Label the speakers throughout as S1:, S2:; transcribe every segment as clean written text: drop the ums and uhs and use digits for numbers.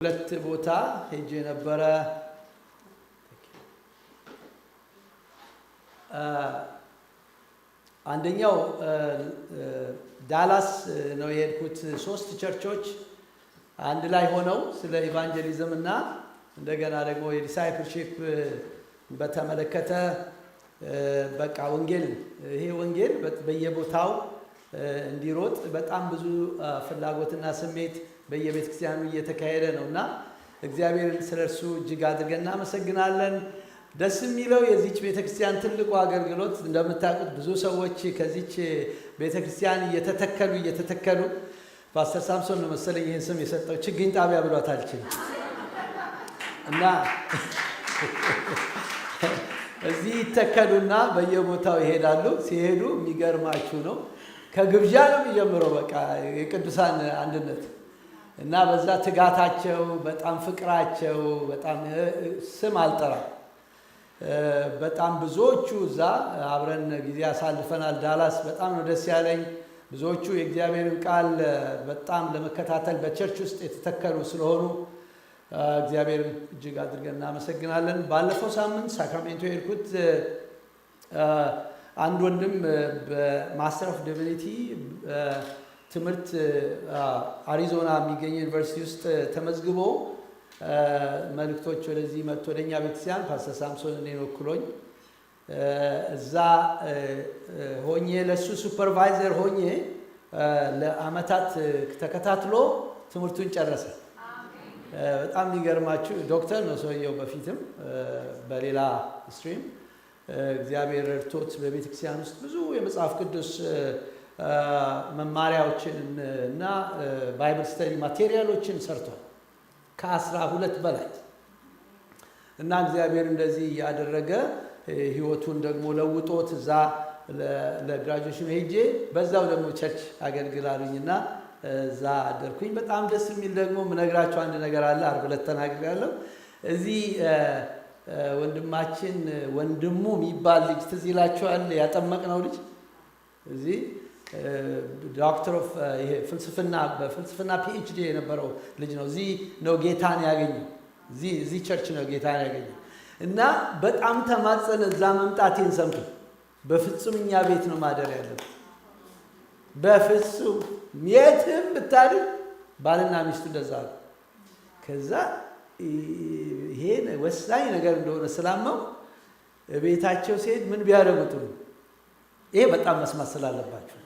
S1: ሁለት ቦታ ሄጄ ነበረ። አንደኛው ዳላስ ነው የሄድኩት። 3 ቸርቾች አንድ ላይ ሆነው ስለ ኢቫንጀሊዝም እና እንደገና ደግሞ የዲሳይፕልሺፕ በተመለከተ በቃ ወንጌል ይሄ ወንጌል በየቦታው እንዲሮጥ በጣም ብዙ ፍላጎትና ስሜት በየቤተ ክርስቲያኑ እየተካሄደ ነውና እግዚአብሔርን ስለርሱ እጅግ አድርገን እናመሰግናለን። ደስ የሚለው የዚች ቤተክርስቲያን ትልቁ አገልግሎት እንደምታውቁት ብዙ ሰዎች ከዚች ቤተክርስቲያን እየተተከሉ ፓስተር ሳምሶን ነው መሰለኝ ይህን ስም የሰጠው ችግኝ ጣቢያ ብሏታል እና እዚህ ይተከሉና በየቦታው ይሄዳሉ። ሲሄዱ የሚገርማችሁ ነው ከግብዣ ነው የሚጀምረው በቃ የቅዱሳን አንድነት እና በዛ ትጋታቸው በጣም ፍቅራቸው በጣም ስም አልጠራም። በጣም ብዙዎቹ እዛ አብረን ጊዜ አሳልፈናል። ዳላስ በጣም ነው ደስ ያለኝ። ብዙዎቹ የእግዚአብሔርን ቃል በጣም ለመከታተል በቸርች ውስጥ የተተከሉ ስለሆኑ እግዚአብሔርን እጅግ አድርገን እናመሰግናለን። ባለፈው ሳምንት ሳክራሜንቶ የሄድኩት አንድ ወንድም በማስተር ኦፍ ዲቪኒቲ ትምህርት አሪዞና የሚገኝ ዩኒቨርሲቲ ውስጥ ተመዝግቦ መልእክቶች ወደዚህ መጥቶ ወደኛ ቤተክርስቲያን ፓስተር ሳምሶን እኔን ወክሎኝ እዛ ሆኜ ለሱ ሱፐርቫይዘር ሆኜ ለአመታት ተከታትሎ ትምህርቱን ጨረሰ። በጣም የሚገርማችሁ ዶክተር ነው ሰውየው። በፊትም በሌላ ስትሪም እግዚአብሔር ረድቶት በቤተክርስቲያን ውስጥ ብዙ የመጽሐፍ ቅዱስ መማሪያዎችን እና ባይብል ስተዲ ማቴሪያሎችን ሰርቷል ከ12 በላይ እና እግዚአብሔር እንደዚህ ያደረገ ህይወቱን ደግሞ ለውጦት እዛ ለግራጁዌሽን ሄጄ በዛው ደግሞ ቸርች አገልግላሉኝና እዛ አደርኩኝ። በጣም ደስ የሚል ደግሞ ምነግራችሁ አንድ ነገር አለ። ዓርብ ዕለት ተናግሬያለሁ። እዚህ ወንድማችን ወንድሙ የሚባል ልጅ ትዝ ይላችኋል? ያጠመቅነው ልጅ እዚህ ዶክተር ኦፍ በፍልስፍና ፒኤችዲ የነበረው ልጅ ነው። እዚህ ነው ጌታን ያገኘው። እዚህ ቸርች ነው ጌታን ያገኘው እና በጣም ተማጸነ። እዛ መምጣቴን ሰምቶ በፍጹም እኛ ቤት ነው ማደር ያለብን፣ በፍጹም የትም ብታድር ባልና ሚስቱ እንደዛ ነው። ከዛ ይሄ ወሳኝ ነገር እንደሆነ ስላመው ቤታቸው ሲሄድ ምን ቢያደርጉት ነው? ይሄ በጣም መስማት ስላለባቸው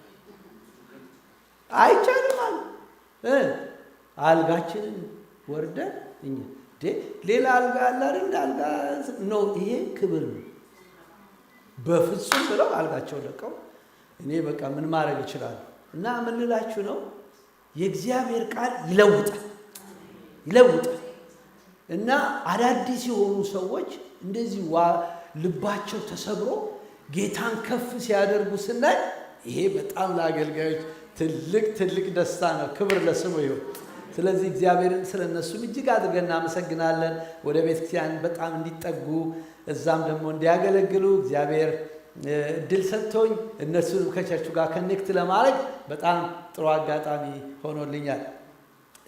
S1: አይቻልም አሉ። አልጋችንን ወርደን እኛ ሌላ አልጋ አለ አይደል? አልጋ ነው ይሄ ክብር ነው። በፍጹም ብለው አልጋቸው ለቀው እኔ በቃ ምን ማድረግ ይችላል? እና ምን ልላችሁ ነው የእግዚአብሔር ቃል ይለውጣል እና አዳዲስ የሆኑ ሰዎች እንደዚህ ልባቸው ተሰብሮ ጌታን ከፍ ሲያደርጉ ስናይ ይሄ በጣም ለአገልጋዮች ትልቅ ደስታ ነው። ክብር ለስሙ ይሁን። ስለዚህ እግዚአብሔርን ስለነሱ እጅግ አድርገን እናመሰግናለን። ወደ ቤተክርስቲያን በጣም እንዲጠጉ እዛም ደግሞ እንዲያገለግሉ እግዚአብሔር እድል ሰጥቶኝ እነሱንም ከቸርቹ ጋር ከኔክት ለማድረግ በጣም ጥሩ አጋጣሚ ሆኖልኛል።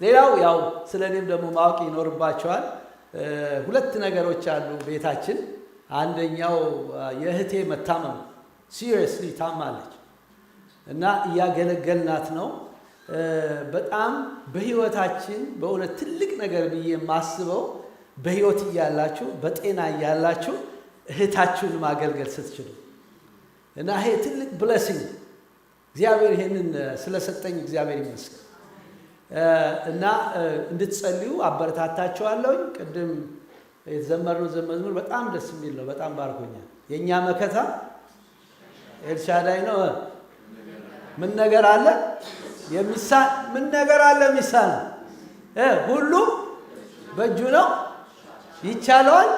S1: ሌላው ያው ስለኔም ደግሞ ማወቅ ይኖርባቸዋል። 2 ነገሮች አሉ ቤታችን። አንደኛው የእህቴ መታመም ሲሪየስሊ ታማለች እና እያገለገልናት ነው። በጣም በህይወታችን በእውነት ትልቅ ነገር ብዬ የማስበው በህይወት እያላችሁ በጤና እያላችሁ እህታችሁን ማገልገል ስትችሉ እና ይሄ ትልቅ ብለሲንግ እግዚአብሔር ይሄንን ስለሰጠኝ እግዚአብሔር ይመስገን እና እንድትጸልዩ አበረታታችኋለሁ። ቅድም የተዘመርነው መዝሙር በጣም ደስ የሚል ነው። በጣም ባርኮኛል። የኛ መከታ ኤልሻዳይ ነው። ምን ነገር አለ የሚሳን? ምን ነገር አለ የሚሳን? ሁሉ በእጁ ነው፣ ይቻለዋል።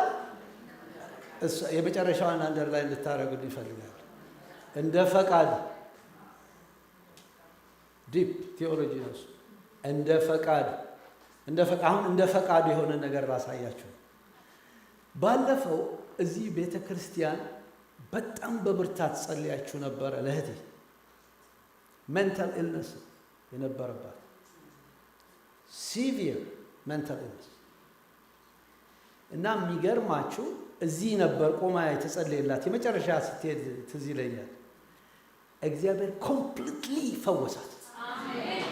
S1: የመጨረሻዋን አንደር ላይ እንድታረጉ ይፈልጋል። እንደ ፈቃድ ዲፕ ቴዎሎጂ ነው። እንደ ፈቃድ አሁን እንደ ፈቃዱ የሆነ ነገር ላሳያችሁ። ባለፈው እዚህ ቤተክርስቲያን በጣም በብርታት ጸልያችሁ ነበረ ለእህቴ ሜንታል ኢልነስ የነበረባት ሲቪር ሜንታል ኢልነስ። እና የሚገርማችሁ እዚህ ነበር ቆማ የተጸለየላት የመጨረሻ ስትሄድ ትዝ ይለኛል። እግዚአብሔር ኮምፕሊትሊ ፈወሳት። አሜን።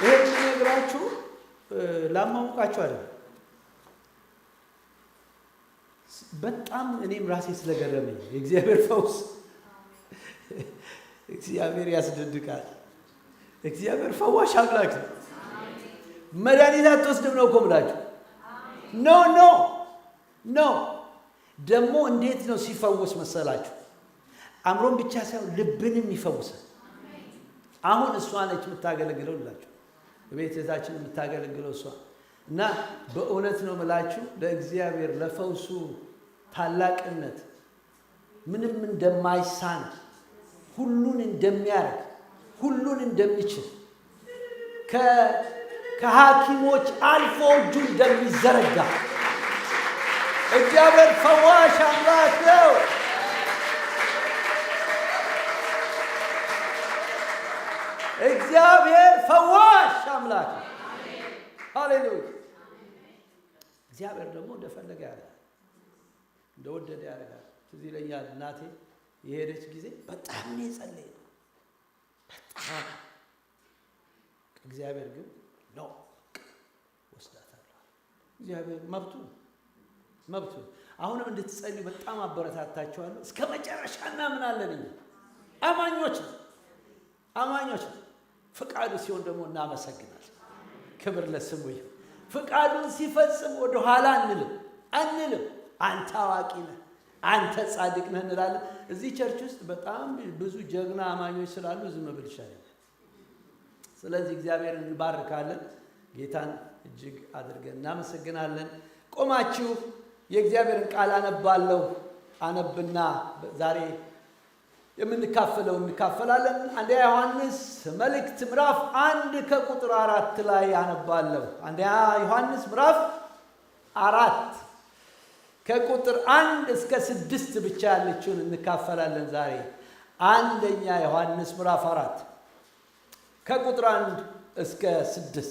S1: ይሄን ነግራችሁ ላማውቃችሁ አይደል? በጣም እኔም ራሴ ስለገረመኝ የእግዚአብሔር ፈውስ እግዚአብሔር ያስደንቃል። እግዚአብሔር ፈዋሽ አምላክ ነው። መድኃኒት አትወስድም ነው እኮ ብላችሁ ኖ ኖ ኖ። ደግሞ እንዴት ነው ሲፈውስ መሰላችሁ? አእምሮን ብቻ ሳይሆን ልብንም ይፈውሳል። አሁን እሷ ነች የምታገለግለው ላችሁ በቤታችን የምታገለግለው እሷ እና በእውነት ነው የምላችሁ ለእግዚአብሔር ለፈውሱ ታላቅነት ምንም እንደማይሳን ሁሉን እንደሚያርግ ሁሉን እንደሚችል ከሐኪሞች አልፎ እጁ እንደሚዘረጋ እግዚአብሔር ፈዋሽ አምላክ ነው። እግዚአብሔር ፈዋሽ አምላክ ነው። ሃሌሉያ። እግዚአብሔር ደግሞ እንደፈለገ ያደርጋል፣ እንደወደደ ያደርጋል። ትዝ ይለኛል እናቴ የሄደች ጊዜ በጣም ነው የጸለየው። በጣም እግዚአብሔር ግን ነው ወስዳታለሁ። እግዚአብሔር መብቱ አሁንም እንድትጸልዩ በጣም አበረታታችኋለሁ። እስከ መጨረሻ እናምናለን። እኛ አማኞች ነው። ፍቃዱ ሲሆን ደግሞ እናመሰግናለን። ክብር ለስሙ ይሁን። ፍቃዱን ሲፈጽም ወደ ኋላ አንልም። አንተ አዋቂ ነህ፣ አንተ ጻድቅ ነህ እንላለን። እዚህ ቸርች ውስጥ በጣም ብዙ ጀግና አማኞች ስላሉ ዝም ብል ይሻላል። ስለዚህ እግዚአብሔርን እንባርካለን። ጌታን እጅግ አድርገን እናመሰግናለን። ቆማችሁ የእግዚአብሔርን ቃል አነብና ዛሬ የምንካፈለው እንካፈላለን። አንደኛ ዮሐንስ መልእክት ምዕራፍ 1 ከቁጥር 4 ላይ አነባለሁ። አንደኛ ዮሐንስ ምዕራፍ 4 ከቁጥር 1 እስከ 6 ብቻ ያለችውን እንካፈላለን ዛሬ። አንደኛ ዮሐንስ ምዕራፍ 4 ከቁጥር 1 እስከ 6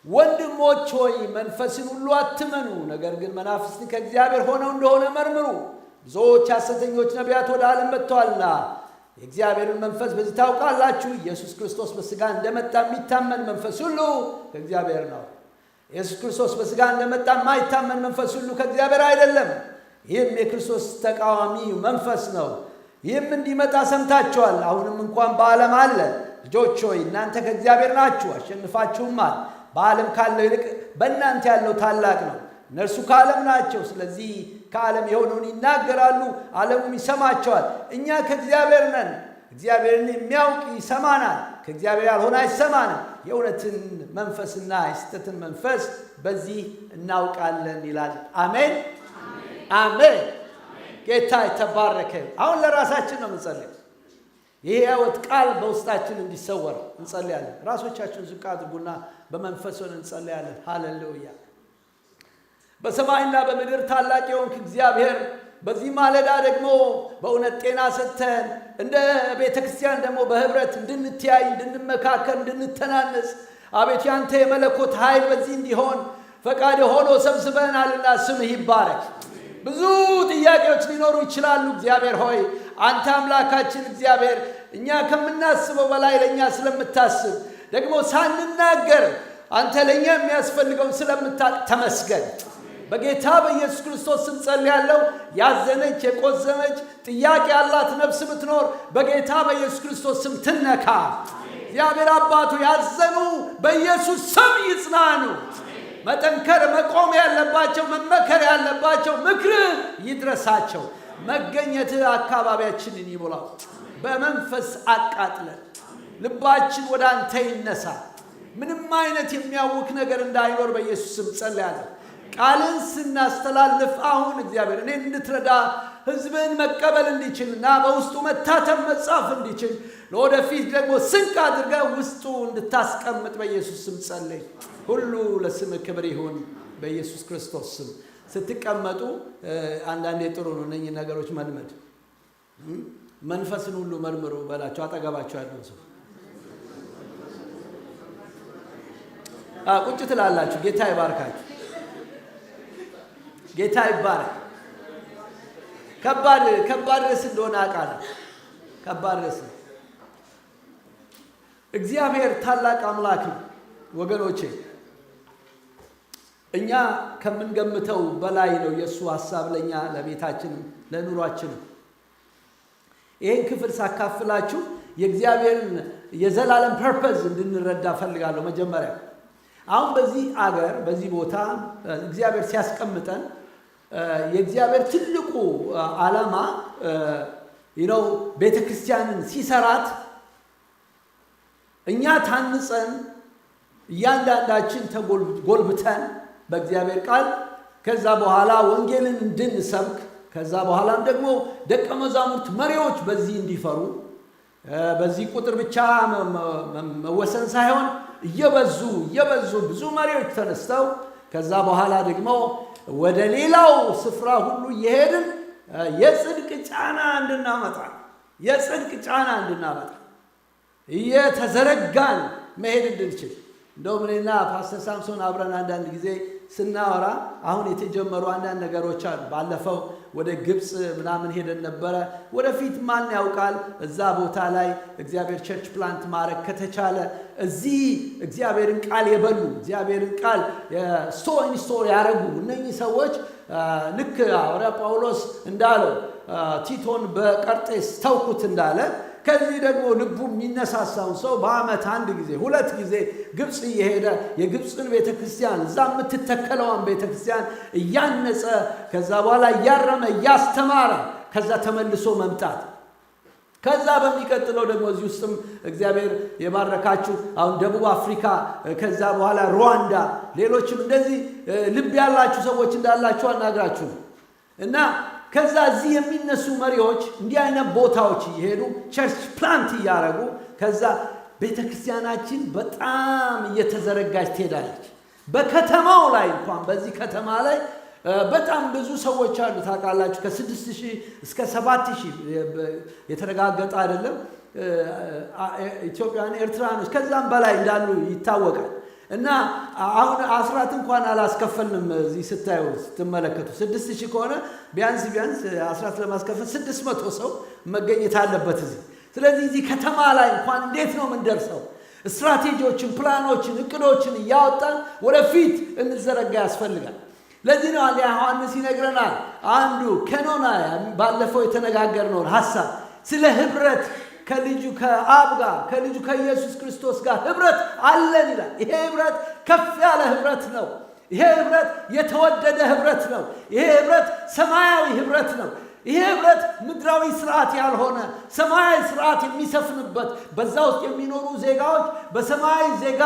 S1: ወንድሞች ሆይ መንፈስን ሁሉ አትመኑ፣ ነገር ግን መናፍስትን ከእግዚአብሔር ሆነው እንደሆነ መርምሩ። ብዙዎች ሐሰተኞች ነቢያት ወደ ዓለም መጥተዋልና የእግዚአብሔርን መንፈስ በዚህ ታውቃላችሁ። ኢየሱስ ክርስቶስ በሥጋ እንደመጣ የሚታመን መንፈስ ሁሉ ከእግዚአብሔር ነው። ኢየሱስ ክርስቶስ በሥጋ እንደመጣ የማይታመን መንፈስ ሁሉ ከእግዚአብሔር አይደለም። ይህም የክርስቶስ ተቃዋሚ መንፈስ ነው። ይህም እንዲመጣ ሰምታችኋል፣ አሁንም እንኳን በዓለም አለ። ልጆች ሆይ እናንተ ከእግዚአብሔር ናችሁ፣ አሸንፋችሁማል። በዓለም ካለው ይልቅ በእናንተ ያለው ታላቅ ነው። እነርሱ ከዓለም ናቸው፣ ስለዚህ ከዓለም የሆነውን ይናገራሉ፣ ዓለሙም ይሰማቸዋል። እኛ ከእግዚአብሔር ነን፣ እግዚአብሔርን የሚያውቅ ይሰማናል፣ ከእግዚአብሔር ያልሆነ አይሰማንም። የእውነትን መንፈስና የስህተትን መንፈስ በዚህ እናውቃለን ይላል። አሜን አሜን። ጌታ የተባረከ። አሁን ለራሳችን ነው የምንጸልየው። ይሄ ሕይወት ቃል በውስጣችን እንዲሰወር እንጸልያለን። ራሶቻችሁን ዝቅ አድርጉና በመንፈስ ሆነን እንጸልያለን። ሃሌሉያ። በሰማይና በምድር ታላቅ የሆንክ እግዚአብሔር በዚህ ማለዳ ደግሞ በእውነት ጤና ሰጥተን እንደ ቤተ ክርስቲያን ደግሞ በህብረት እንድንተያይ፣ እንድንመካከል፣ እንድንተናነጽ አቤቱ ያንተ የመለኮት ኃይል በዚህ እንዲሆን ፈቃድ ሆኖ ሰብስበናልና ስምህ ይባረክ። ብዙ ጥያቄዎች ሊኖሩ ይችላሉ። እግዚአብሔር ሆይ አንተ አምላካችን እግዚአብሔር እኛ ከምናስበው በላይ ለእኛ ስለምታስብ ደግሞ ሳንናገር አንተ ለእኛ የሚያስፈልገውን ስለምታውቅ ተመስገን። በጌታ በኢየሱስ ክርስቶስ ስም ጸልያለሁ። ያዘነች የቆዘመች ጥያቄ ያላት ነፍስ ብትኖር በጌታ በኢየሱስ ክርስቶስ ስም ትነካ። እግዚአብሔር አባቱ ያዘኑ በኢየሱስ ስም ይጽናኑ። መጠንከር መቆም ያለባቸው መመከር ያለባቸው ምክር ይድረሳቸው። መገኘት አካባቢያችንን ይሞላው። በመንፈስ አቃጥለን ልባችን ወደ አንተ ይነሳ። ምንም አይነት የሚያውክ ነገር እንዳይኖር በኢየሱስ ስም ጸልያለሁ። ቃልን ስናስተላልፍ አሁን እግዚአብሔር እኔን እንድትረዳ ሕዝብን መቀበል እንዲችልና በውስጡ መታተም መጻፍ እንዲችል ለወደፊት ደግሞ ስንቅ አድርገህ ውስጡ እንድታስቀምጥ በኢየሱስ ስም ጸልይ። ሁሉ ለስም ክብር ይሁን በኢየሱስ ክርስቶስ ስም። ስትቀመጡ አንዳንዴ ጥሩ ነው እነኚህ ነገሮች መልመድ። መንፈስን ሁሉ መርምሩ በላቸው አጠገባቸው ያለው ሰው። ቁጭ ትላላችሁ። ጌታ ይባርካችሁ። ጌታ ይባርክ። ከባድ ርዕስ እንደሆነ አውቃለሁ። ከባድ ርዕስ። እግዚአብሔር ታላቅ አምላክ ነው ወገኖቼ። እኛ ከምንገምተው በላይ ነው የእሱ ሐሳብ ለኛ፣ ለቤታችን፣ ለኑሯችን። ይህን ክፍል ሳካፍላችሁ የእግዚአብሔርን የዘላለም ፐርፐዝ እንድንረዳ ፈልጋለሁ። መጀመሪያ አሁን በዚህ አገር በዚህ ቦታ እግዚአብሔር ሲያስቀምጠን የእግዚአብሔር ትልቁ ዓላማ ቤተ ክርስቲያንን ሲሰራት እኛ ታንጸን እያንዳንዳችን ተጎልብተን በእግዚአብሔር ቃል ከዛ በኋላ ወንጌልን እንድንሰብክ ከዛ በኋላም ደግሞ ደቀ መዛሙርት መሪዎች በዚህ እንዲፈሩ በዚህ ቁጥር ብቻ መወሰን ሳይሆን እየበዙ ብዙ መሪዎች ተነስተው ከዛ በኋላ ደግሞ ወደ ሌላው ስፍራ ሁሉ እየሄድን የጽድቅ ጫና እንድናመጣ እየተዘረጋን መሄድ እንድንችል። እንደውም እኔና ፓስተር ሳምሶን አብረን አንዳንድ ጊዜ ስናወራ አሁን የተጀመሩ አንዳንድ ነገሮች አሉ። ባለፈው ወደ ግብፅ ምናምን ሄደን ነበረ። ወደፊት ማን ያውቃል እዛ ቦታ ላይ እግዚአብሔር ቸርች ፕላንት ማድረግ ከተቻለ እዚህ እግዚአብሔርን ቃል የበሉ እግዚአብሔርን ቃል ስቶር ያደረጉ እነኚህ ሰዎች ልክ ሐዋርያ ጳውሎስ እንዳለው ቲቶን በቀርጤስ ተውኩት እንዳለ ከዚህ ደግሞ ልቡ የሚነሳሳውን ሰው በዓመት አንድ ጊዜ ሁለት ጊዜ ግብፅ እየሄደ የግብፅን ቤተክርስቲያን እዛ የምትተከለዋን ቤተክርስቲያን እያነጸ ከዛ በኋላ እያረመ እያስተማረ ከዛ ተመልሶ መምጣት። ከዛ በሚቀጥለው ደግሞ እዚህ ውስጥም እግዚአብሔር የባረካችሁ አሁን ደቡብ አፍሪካ፣ ከዛ በኋላ ሩዋንዳ፣ ሌሎችም እንደዚህ ልብ ያላችሁ ሰዎች እንዳላችሁ አናግራችሁ እና ከዛ እዚህ የሚነሱ መሪዎች እንዲህ አይነት ቦታዎች እየሄዱ ቸርች ፕላንት እያደረጉ ከዛ ቤተክርስቲያናችን በጣም እየተዘረጋች ትሄዳለች። በከተማው ላይ እንኳን በዚህ ከተማ ላይ በጣም ብዙ ሰዎች አሉ። ታውቃላችሁ ከ6000 እስከ 7000 የተረጋገጠ አይደለም ኢትዮጵያውያን ኤርትራኖች ከዛም በላይ እንዳሉ ይታወቃል። እና አሁን አስራት እንኳን አላስከፈልንም። እዚህ ስታዩ ስትመለከቱ 6000 ከሆነ ቢያንስ አስራት ለማስከፈል 600 ሰው መገኘት አለበት እዚህ። ስለዚህ እዚህ ከተማ ላይ እንኳን እንዴት ነው የምንደርሰው? ስትራቴጂዎችን፣ ፕላኖችን፣ እቅዶችን እያወጣን ወደፊት እንዘረጋ ያስፈልጋል። ለዚህ ነው ዮሐንስ ይነግረናል። አንዱ ከኖና ባለፈው የተነጋገርነው ሐሳብ ስለ ህብረት ከልጁ ከአብ ጋር ከልጁ ከኢየሱስ ክርስቶስ ጋር ህብረት አለን ይላል። ይሄ ህብረት ከፍ ያለ ህብረት ነው። ይሄ ህብረት የተወደደ ህብረት ነው። ይሄ ህብረት ሰማያዊ ህብረት ነው። ይሄ ህብረት ምድራዊ ስርዓት ያልሆነ ሰማያዊ ስርዓት የሚሰፍንበት በዛ ውስጥ የሚኖሩ ዜጋዎች በሰማያዊ ዜጋ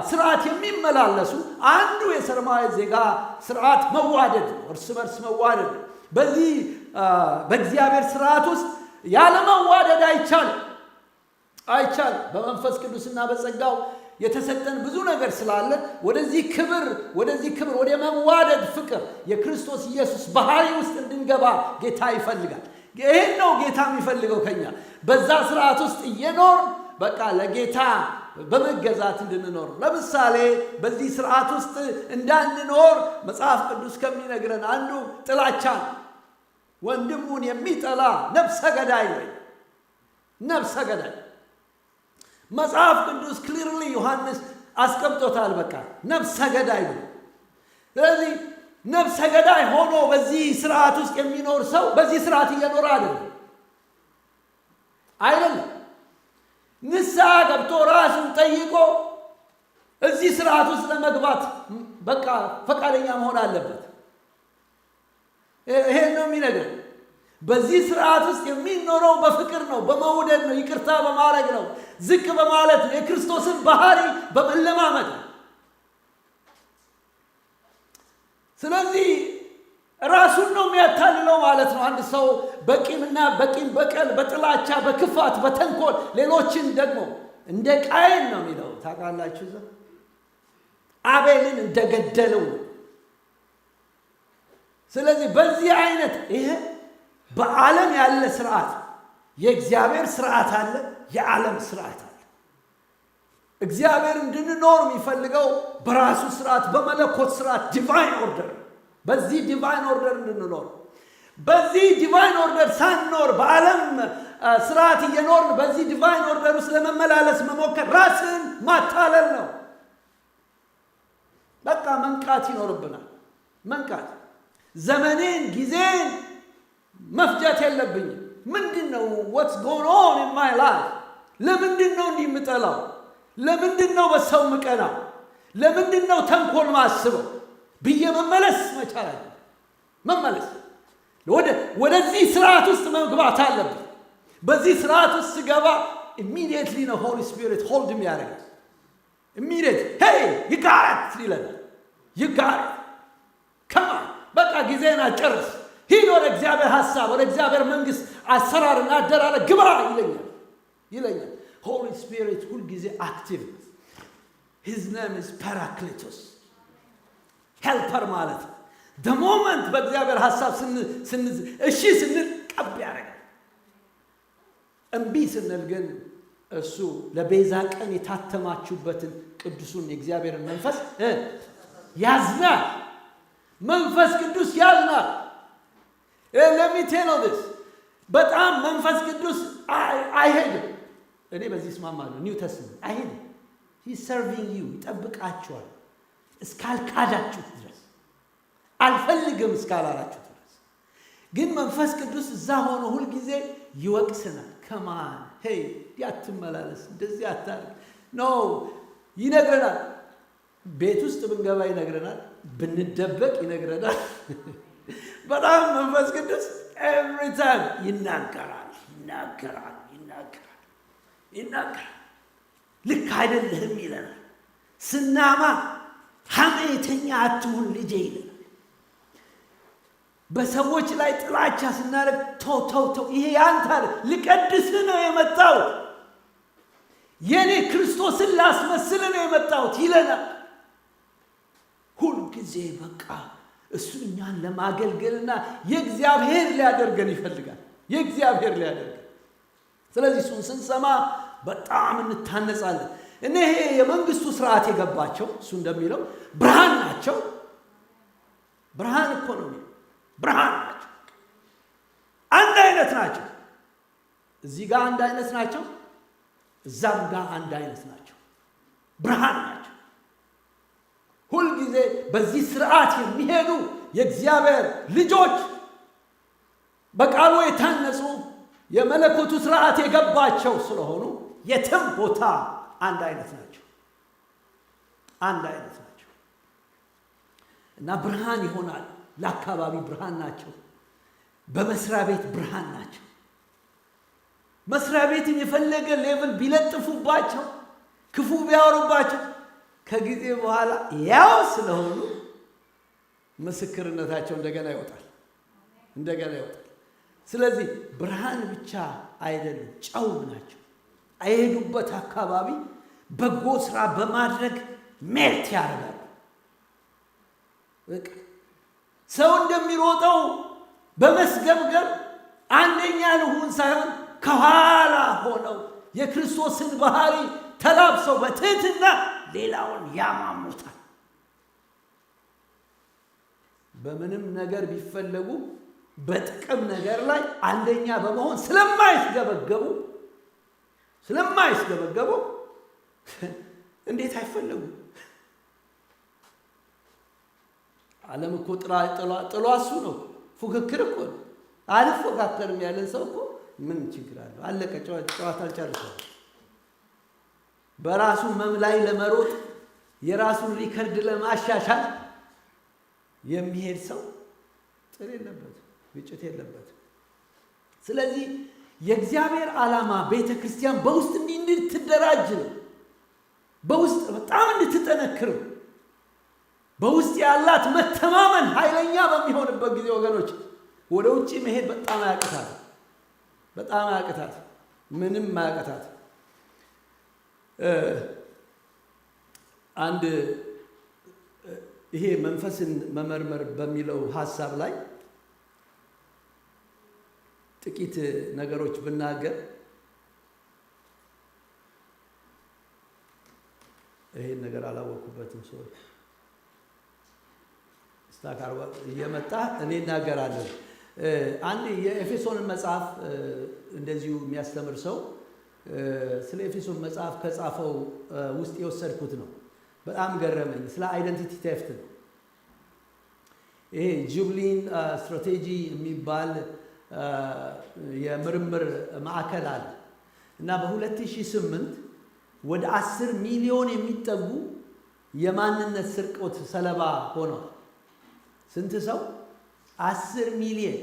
S1: ስርዓት የሚመላለሱ አንዱ የሰማያዊ ዜጋ ስርዓት መዋደድ ነው። እርስ በርስ መዋደድ ነው። በዚህ በእግዚአብሔር ስርዓት ውስጥ ያለ መዋደድ አይቻልም። በመንፈስ ቅዱስና በጸጋው የተሰጠን ብዙ ነገር ስላለ ወደዚህ ክብር ወደ መዋደድ ፍቅር የክርስቶስ ኢየሱስ ባህሪ ውስጥ እንድንገባ ጌታ ይፈልጋል። ይሄን ነው ጌታ የሚፈልገው ከኛ። በዛ ስርዓት ውስጥ እየኖር በቃ ለጌታ በመገዛት እንድንኖር። ለምሳሌ በዚህ ስርዓት ውስጥ እንዳንኖር መጽሐፍ ቅዱስ ከሚነግረን አንዱ ጥላቻ ነው። ወንድሙን የሚጠላ ነፍሰ ገዳይ ነው። ነፍሰ ገዳይ መጽሐፍ ቅዱስ ክሊርሊ ዮሐንስ አስቀምጦታል። በቃ ነፍሰ ገዳይ ነው። ስለዚህ ነፍሰ ገዳይ ሆኖ በዚህ ስርዓት ውስጥ የሚኖር ሰው በዚህ ስርዓት እየኖረ አይደለም። ንስሐ ገብቶ ራሱን ጠይቆ እዚህ ስርዓት ውስጥ ለመግባት በቃ ፈቃደኛ መሆን አለበት። ይሄን ነው የሚነግረን። በዚህ ስርዓት ውስጥ የሚኖረው በፍቅር ነው፣ በመውደድ ነው፣ ይቅርታ በማድረግ ነው፣ ዝቅ በማለት ነው፣ የክርስቶስን ባህሪ በመለማመድ ነው። ስለዚህ ራሱን ነው የሚያታልለው ማለት ነው። አንድ ሰው በቂምና በቀል፣ በጥላቻ፣ በክፋት፣ በተንኮል ሌሎችን ደግሞ እንደ ቃየን ነው የሚለው ታውቃላችሁ። አቤልን እንደገደለው ነው። ስለዚህ በዚህ አይነት ይሄ በዓለም ያለ ስርዓት፣ የእግዚአብሔር ስርዓት አለ፣ የዓለም ስርዓት አለ። እግዚአብሔር እንድንኖር የሚፈልገው በራሱ ስርዓት በመለኮት ስርዓት ዲቫይን ኦርደር በዚህ ዲቫይን ኦርደር እንድንኖር በዚህ ዲቫይን ኦርደር ሳንኖር በዓለም ስርዓት እየኖርን በዚህ ዲቫይን ኦርደር ውስጥ ለመመላለስ መሞከር ራስን ማታለል ነው። በቃ መንቃት ይኖርብናል። መንቃት ዘመኔን ጊዜን መፍጀት የለብኝም። ምንድነው what's going on in my life? ለምንድነው እንዲህ የምጠላው? ለምንድነው በሰው ምቀናው? ለምንድነው ተንኮል ማስበው ብዬ መመለስ መቻል አለ። መመለስ ወደዚህ ስርዓት ውስጥ መግባት አለብኝ። በዚህ ስርዓት ውስጥ ስገባ immediately ነው Holy Spirit hold me ያደርጋል። immediately hey you got it ይለናል። you got it come on በቃ ጊዜን አጨርስ ሂድ ወደ እግዚአብሔር ሐሳብ ወደ እግዚአብሔር መንግስት አሰራርና አደራረግ ግባ ይለኛል። Holy Spirit ሁሉ ጊዜ active. His name is Paracletus. helper ማለት the moment በእግዚአብሔር ሐሳብ እሺ ስንል ቀብ ያደርጋል። እምቢ ስንል ግን እሱ ለቤዛ ቀን የታተማችሁበትን ቅዱሱን የእግዚአብሔርን መንፈስ ያዝናል። መንፈስ ቅዱስ ያዝናል። let me tell you this በጣም መንፈስ ቅዱስ አይሄድም። እኔ በዚህ እስማማለሁ። ኒው ቴስትመንት አይሄድም። he serving you ይጠብቃችኋል እስካልካዳችሁ ድረስ አልፈልግም እስካላላችሁ ድረስ። ግን መንፈስ ቅዱስ እዛ ሆኖ ሁሉ ጊዜ ይወቅሰናል። ከማን ሄይ ያትመላለስ እንደዚህ አታርግ ኖ ይነግረናል። ቤት ውስጥ ብንገባ ይነግረናል፣ ብንደበቅ ይነግረናል። በጣም መንፈስ ቅዱስ every time ይናገራል። ልክ አይደለህም ይለናል። ስናማ ሐሜተኛ አትሁን ልጄ ይለናል። በሰዎች ላይ ጥላቻ ስናደርግ ተው ይሄ ያንተ ልቀድስ ነው የመጣው የኔ ክርስቶስን ላስመስል ነው የመጣሁት ይለናል። ሁሉ ጊዜ በቃ እሱ እኛን ለማገልገልና የእግዚአብሔር ሊያደርገን ይፈልጋል። የእግዚአብሔር ሊያደርገን። ስለዚህ እሱን ስንሰማ በጣም እንታነጻለን። እነሆ የመንግስቱ ስርዓት የገባቸው እሱ እንደሚለው ብርሃን ናቸው። ብርሃን እኮ ነው ብርሃን ናቸው። አንድ አይነት ናቸው። እዚህ ጋር አንድ አይነት ናቸው፣ እዛም ጋር አንድ አይነት ናቸው። ብርሃን ናቸው። ሁል ጊዜ በዚህ ስርዓት የሚሄዱ የእግዚአብሔር ልጆች በቃሉ የታነጹ የመለኮቱ ስርዓት የገባቸው ስለሆኑ የትም ቦታ አንድ አይነት ናቸው። አንድ አይነት ናቸው እና ብርሃን ይሆናል። ለአካባቢ ብርሃን ናቸው። በመስሪያ ቤት ብርሃን ናቸው። መስሪያ ቤትን የፈለገ ሌቭል ቢለጥፉባቸው ክፉ ቢያወሩባቸው ከጊዜ በኋላ ያው ስለሆኑ ምስክርነታቸው እንደገና ይወጣል። ስለዚህ ብርሃን ብቻ አይደሉም፣ ጨው ናቸው። አይሄዱበት አካባቢ በጎ ስራ በማድረግ ሜልት ያደርጋሉ። ሰው እንደሚሮጠው በመስገብገብ አንደኛ ልሁን ሳይሆን ከኋላ ሆነው የክርስቶስን ባህሪ ተላብሰው በትህትና ሌላውን ያማሙታል። በምንም ነገር ቢፈለጉ በጥቅም ነገር ላይ አንደኛ በመሆን ስለማይስገበገቡ እንዴት አይፈለጉ? ዓለም እኮ ጥሏ እሱ ነው። ፉክክር እኮ ነው። አልፎካከርም ያለን ሰው እኮ ምን ችግር አለው? አለቀ። ጨዋታ አልጨርሰም። በራሱ መምላይ ለመሮጥ የራሱን ሪከርድ ለማሻሻል የሚሄድ ሰው ጥል የለበትም፣ ግጭት የለበትም። ስለዚህ የእግዚአብሔር ዓላማ ቤተ ክርስቲያን በውስጥ እንድትደራጅ ነው። በውስጥ በጣም እንድትጠነክር፣ በውስጥ ያላት መተማመን ኃይለኛ በሚሆንበት ጊዜ ወገኖች ወደ ውጪ መሄድ በጣም አያቅታት፣ ምንም አያቅታት። አንድ ይሄ መንፈስን መመርመር በሚለው ሐሳብ ላይ ጥቂት ነገሮች ብናገር ይሄን ነገር አላወኩበትም። ሰዎች ስታካር እየመጣ እኔ እናገራለሁ። አንድ የኤፌሶንን መጽሐፍ እንደዚሁ የሚያስተምር ሰው ስለ ኤፌሶን መጽሐፍ ከጻፈው ውስጥ የወሰድኩት ነው። በጣም ገረመኝ። ስለ አይደንቲቲ ቴፍት ነው። ይሄ ጁብሊን ስትራቴጂ የሚባል የምርምር ማዕከል አለ እና በ2008 ወደ 10 ሚሊዮን የሚጠጉ የማንነት ስርቆት ሰለባ ሆነዋል። ስንት ሰው? 10 ሚሊዮን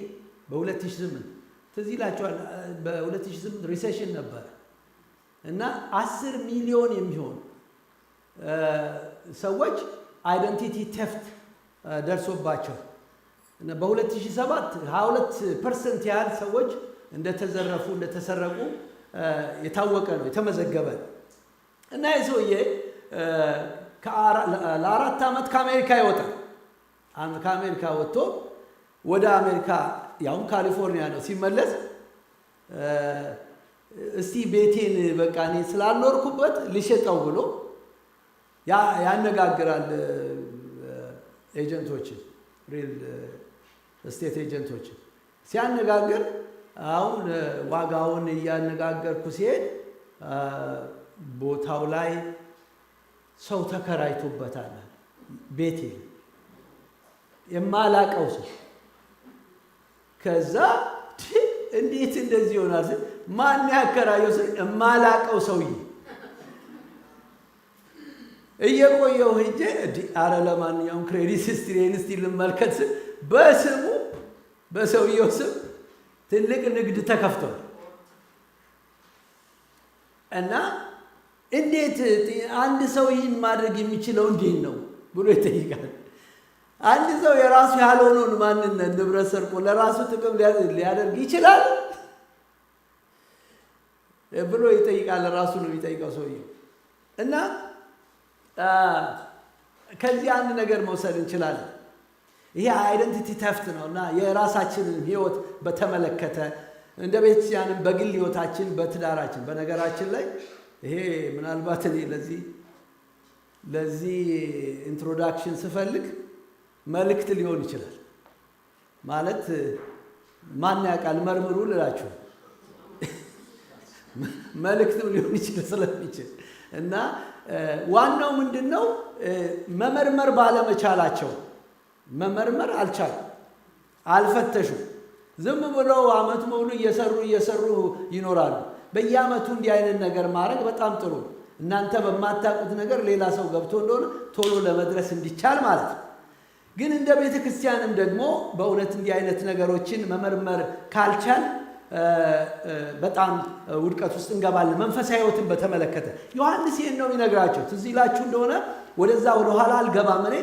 S1: በ2008 ትዝ ይላችኋል። በ2008 ሪሴሽን ነበረ እና 10 ሚሊዮን የሚሆን ሰዎች አይደንቲቲ ቴፍት ደርሶባቸው እና በ2007 22% ያህል ሰዎች እንደተዘረፉ እንደተሰረቁ የታወቀ ነው፣ የተመዘገበ ነው። እና የሰውዬ ለ4 ዓመት ከአሜሪካ ይወጣል። ከአሜሪካ ወጥቶ ወደ አሜሪካ ያውም ካሊፎርኒያ ነው ሲመለስ እስቲ ቤቴን በቃ እኔ ስላልኖርኩበት ልሸጠው ብሎ ያነጋግራል ኤጀንቶችን፣ ሪል ስቴት ኤጀንቶችን ሲያነጋግር አሁን ዋጋውን እያነጋገርኩ ሲሄድ ቦታው ላይ ሰው ተከራይቶበታል። ቤቴ የማላቀው ሰው። ከዛ እንዴት እንደዚህ ይሆናል? ማን ያከራየው? የማላቀው ሰውዬ። እየቆየው ሄጄ አረ ለማንኛውም ክሬዲት ሂስትሪን እስቲ ልመልከት። በስሙ በሰውየው ስም ትልቅ ንግድ ተከፍቷል። እና እንዴት አንድ ሰው ይህን ማድረግ የሚችለው እንዴት ነው ብሎ ይጠይቃል። አንድ ሰው የራሱ ያልሆነውን ማንነት ንብረት ሰርቆ ለራሱ ጥቅም ሊያደርግ ይችላል ብሎ ይጠይቃል። ራሱ ነው የሚጠይቀው ሰውየው። እና ከዚህ አንድ ነገር መውሰድ እንችላለን። ይሄ አይደንቲቲ ቴፍት ነው እና የራሳችንን ህይወት በተመለከተ እንደ ቤተክርስቲያንም በግል ህይወታችን በትዳራችን በነገራችን ላይ ይሄ ምናልባት እኔ ለዚህ ኢንትሮዳክሽን ስፈልግ መልእክት ሊሆን ይችላል። ማለት ማን ያውቃል መርምሩ ልላችሁ መልእክትም ሊሆን ይችላል ስለሚችል እና ዋናው ምንድነው መመርመር ባለመቻላቸው መመርመር አልቻሉም፣ አልፈተሹም። ዝም ብለው አመት ሙሉ እየሰሩ ይኖራሉ። በየአመቱ እንዲህ አይነት ነገር ማድረግ በጣም ጥሩ። እናንተ በማታውቁት ነገር ሌላ ሰው ገብቶ እንደሆነ ቶሎ ለመድረስ እንዲቻል ማለት ነው። ግን እንደ ቤተ ክርስቲያንም ደግሞ በእውነት እንዲህ አይነት ነገሮችን መመርመር ካልቻል በጣም ውድቀት ውስጥ እንገባለን። መንፈሳዊ ህይወትን በተመለከተ ዮሐንስ ይህን ነው የሚነግራቸው። ትዝ ይላችሁ እንደሆነ ወደዛ ወደኋላ አልገባም። እኔ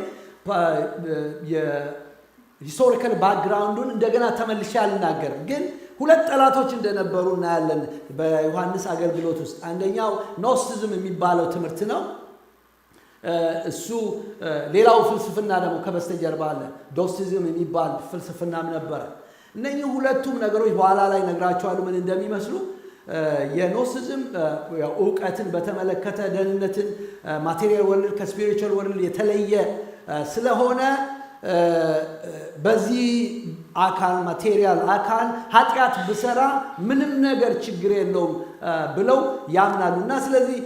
S1: የሂስቶሪካል ባክግራውንዱን እንደገና ተመልሼ አልናገርም። ግን ሁለት ጠላቶች እንደነበሩ እናያለን በዮሐንስ አገልግሎት ውስጥ። አንደኛው ኖስቲዝም የሚባለው ትምህርት ነው። እሱ ሌላው ፍልስፍና ደግሞ ከበስተጀርባ አለ። ዶስቲዝም የሚባል ፍልስፍናም ነበረ። እነኚህ ሁለቱም ነገሮች በኋላ ላይ ነግራቸዋለሁ ምን እንደሚመስሉ። የኖስቲዝም እውቀትን በተመለከተ ደህንነትን፣ ማቴሪያል ወርልድ ከስፒሪቹዋል ወርልድ የተለየ ስለሆነ በዚህ አካል ማቴሪያል አካል ኃጢአት ብሰራ ምንም ነገር ችግር የለውም ብለው ያምናሉ እና ስለዚህ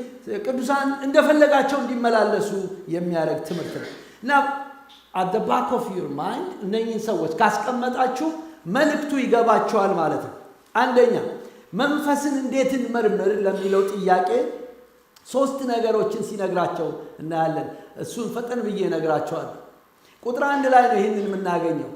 S1: ቅዱሳን እንደፈለጋቸው እንዲመላለሱ የሚያደርግ ትምህርት ነው እና at the back of your mind እነኚህን ሰዎች ካስቀመጣችሁ መልእክቱ ይገባቸዋል ማለት ነው። አንደኛ መንፈስን እንዴት እንመርምር ለሚለው ጥያቄ 3 ነገሮችን ሲነግራቸው እናያለን። እሱን ፈጠን ብዬ እነግራቸዋለሁ። ቁጥር 1 ላይ ነው ይህንን የምናገኘው።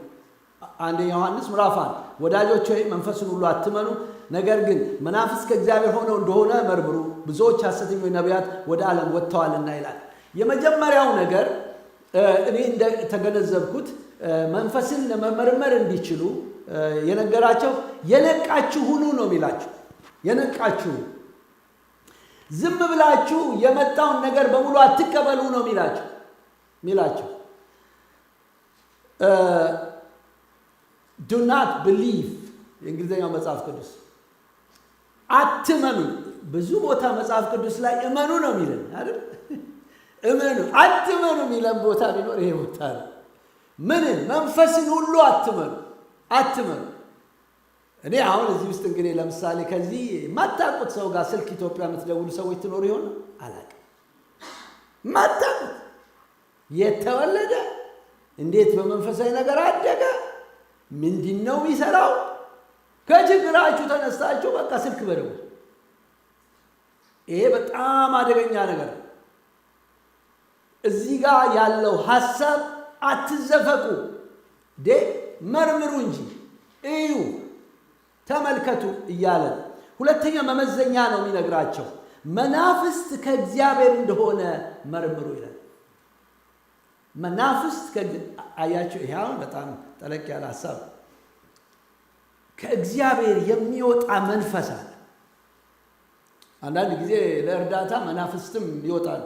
S1: አንደኛ ዮሐንስ ምዕራፍ 1 ወዳጆች ሆይ መንፈስን ሁሉ አትመኑ፣ ነገር ግን መናፍስት ከእግዚአብሔር ሆነው እንደሆነ መርምሩ፣ ብዙዎች ሐሰተኞች ነቢያት ወደ ዓለም ወጥተዋልና ይላል። የመጀመሪያው ነገር እኔ እንደተገነዘብኩት መንፈስን ለመመርመር እንዲችሉ የነገራቸው የነቃችሁ ሁኑ ነው የሚላቸው። የነቃችሁ ዝም ብላችሁ የመጣውን ነገር በሙሉ አትቀበሉ ነው የሚላቸው። do not believe የእንግሊዝኛው መጽሐፍ ቅዱስ አትመኑ። ብዙ ቦታ መጽሐፍ ቅዱስ ላይ እመኑ ነው የሚለን አይደል? እመኑ አትመኑ የሚለን ቦታ ቢኖር ይሄ ቦታ ነው። ምንን? መንፈስን ሁሉ አትመኑ። እኔ አሁን እዚህ ውስጥ እንግዲህ ለምሳሌ ከዚህ ማታውቁት ሰው ጋር ስልክ ኢትዮጵያ የምትደውሉ ሰዎች ትኖሩ ይሆን? አላውቅም። ማታውቁት የተወለደ እንዴት በመንፈሳዊ ነገር አደገ፣ ምንድን ነው የሚሰራው፣ ከችግራችሁ ተነስታችሁ በቃ ስልክ በደውል። ይሄ በጣም አደገኛ ነገር ነው። እዚህ ጋር ያለው ሐሳብ አትዘፈቁ፣ መርምሩ እንጂ እዩ፣ ተመልከቱ እያለ ሁለተኛ መመዘኛ ነው የሚነግራቸው። መናፍስት ከእግዚአብሔር እንደሆነ መርምሩ ይላል። መናፍስት አያችሁ፣ ይሄ አሁን በጣም ጠለቅ ያለ ሐሳብ። ከእግዚአብሔር የሚወጣ መንፈስ አለ። አንዳንድ ጊዜ ለእርዳታ መናፍስትም ይወጣሉ።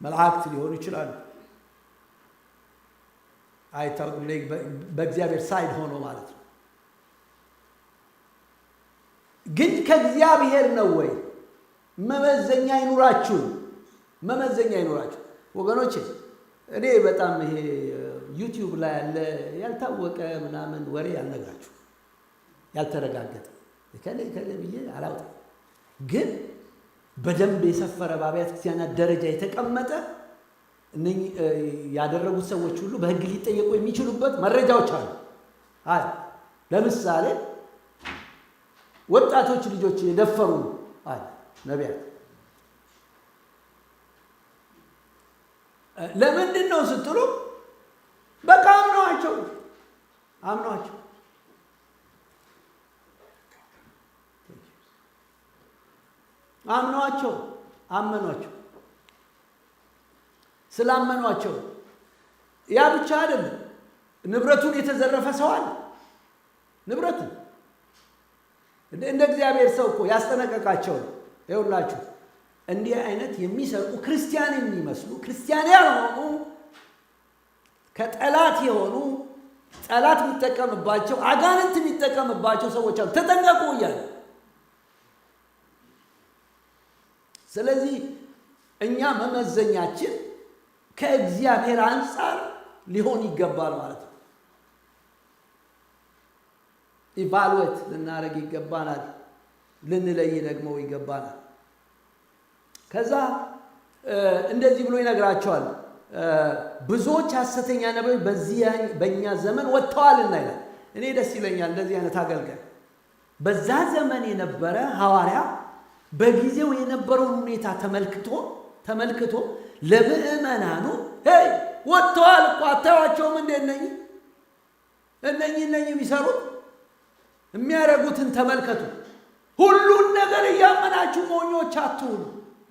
S1: መላእክት ሊሆኑ ይችላሉ፣ አይታወቅም። በእግዚአብሔር ሳይድ ሆኖ ማለት ነው። ግን ከእግዚአብሔር ነው ወይ? መመዘኛ ይኑራችሁ ወገኖቼ። እኔ በጣም ይሄ ዩቲዩብ ላይ ያለ ያልታወቀ ምናምን ወሬ ያልነግራችሁ፣ ያልተረጋገጠ ከሌ ብዬ አላውጣም። ግን በደንብ የሰፈረ በአብያተ ክርስቲያናት ደረጃ የተቀመጠ እነኚህ ያደረጉት ሰዎች ሁሉ በሕግ ሊጠየቁ የሚችሉበት መረጃዎች አሉ። ለምሳሌ ወጣቶች ልጆች የደፈሩ ነቢያት ለምንድን ነው ስትሉ በቃ አምነዋቸው አመኗቸው። ስላመኗቸው ያ ብቻ አይደለም፣ ንብረቱን የተዘረፈ ሰው አለ። ንብረቱን እንደ እግዚአብሔር ሰው እኮ ያስጠነቀቃቸው ነው። ይኸውላችሁ እንዲህ አይነት የሚሰርቁ ክርስቲያን የሚመስሉ ክርስቲያን ያልሆኑ ከጠላት የሆኑ ጠላት የሚጠቀምባቸው አጋንንት የሚጠቀምባቸው ሰዎች አሉ። ተጠንቀቁ እያለ ስለዚህ እኛ መመዘኛችን ከእግዚአብሔር አንጻር ሊሆን ይገባል ማለት ነው። ኢቫሉዌት ልናደርግ ይገባናል፣ ልንለይ ደግሞ ይገባናል። ከዛ እንደዚህ ብሎ ይነግራቸዋል። ብዙዎች ሐሰተኛ ነቢዮች በእኛ ዘመን ወጥተዋልና ይላል። እኔ ደስ ይለኛል እንደዚህ አይነት አገልጋይ። በዛ ዘመን የነበረ ሐዋርያ በጊዜው የነበረውን ሁኔታ ተመልክቶ ለምእመናኑ ወጥተዋል እኮ አታዩአቸውም እንዴ? እነኚህ የሚሰሩት የሚያደርጉትን ተመልከቱ፣ ሁሉን ነገር እያመናችሁ ሞኞች አትሁኑ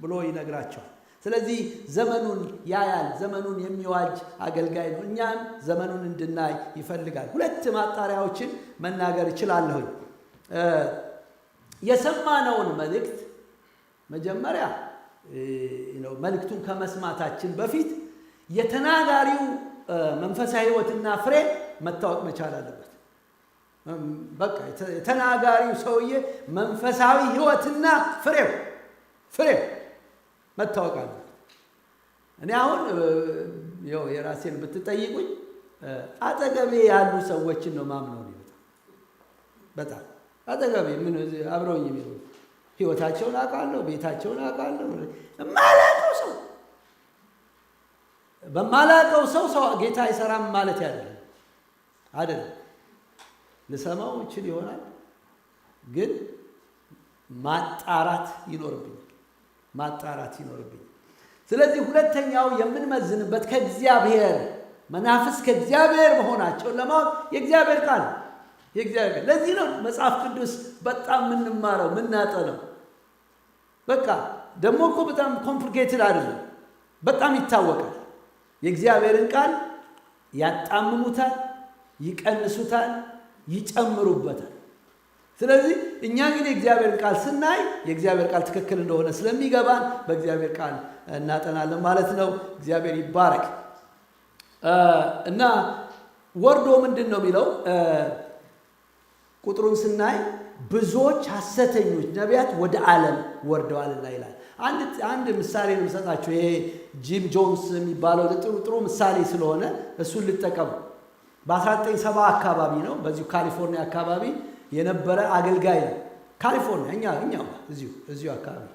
S1: ብሎ ይነግራቸዋል። ስለዚህ ዘመኑን ያያል፣ ዘመኑን የሚዋጅ አገልጋይ ነው። እኛም ዘመኑን እንድናይ ይፈልጋል። ሁለት ማጣሪያዎችን መናገር እችላለሁኝ። የሰማነውን መልእክት መጀመሪያ መልእክቱን ከመስማታችን በፊት የተናጋሪው መንፈሳዊ ሕይወትና ፍሬ መታወቅ መቻል አለበት። በቃ የተናጋሪው ሰውዬ መንፈሳዊ ሕይወትና ፍሬው መታወቅ አለበት። እኔ አሁን የራሴን ብትጠይቁኝ አጠገቤ ያሉ ሰዎችን ነው ማምነው። በጣም አጠገቤ ምን አብረውኝ የሚሉ ሕይወታቸውን አውቃለሁ፣ ቤታቸውን አውቃለሁ። በማላውቀው ሰው ጌታ አይሰራም ማለት አይደለም። ልሰማው እችል ይሆናል፣ ግን ማጣራት ይኖርብኝ። ስለዚህ ሁለተኛው የምንመዝንበት ከእግዚአብሔር መናፍስ ከእግዚአብሔር መሆናቸውን ለማወቅ የእግዚአብሔር ቃል ለዚህ ነው መጽሐፍ ቅዱስ በጣም የምንማረው የምናጠነው። በቃ ደግሞ እኮ በጣም ኮምፕሊኬትድ አይደለም፣ በጣም ይታወቃል። የእግዚአብሔርን ቃል ያጣምሙታል፣ ይቀንሱታል፣ ይጨምሩበታል። ስለዚህ እኛ ግን የእግዚአብሔርን ቃል ስናይ የእግዚአብሔር ቃል ትክክል እንደሆነ ስለሚገባን በእግዚአብሔር ቃል እናጠናለን ማለት ነው። እግዚአብሔር ይባረክ። እና ወርዶ ምንድን ነው የሚለው? ቁጥሩን ስናይ ብዙዎች ሐሰተኞች ነቢያት ወደ ዓለም ወርደዋልና ይላል። አንድ ምሳሌ ነው የምሰጣችሁ። ይሄ ጂም ጆንስ የሚባለው ጥሩ ምሳሌ ስለሆነ እሱን ልጠቀሙ። በ1970 አካባቢ ነው፣ በዚሁ ካሊፎርኒያ አካባቢ የነበረ አገልጋይ ነው። ካሊፎርኒያ እኛው እዚሁ አካባቢ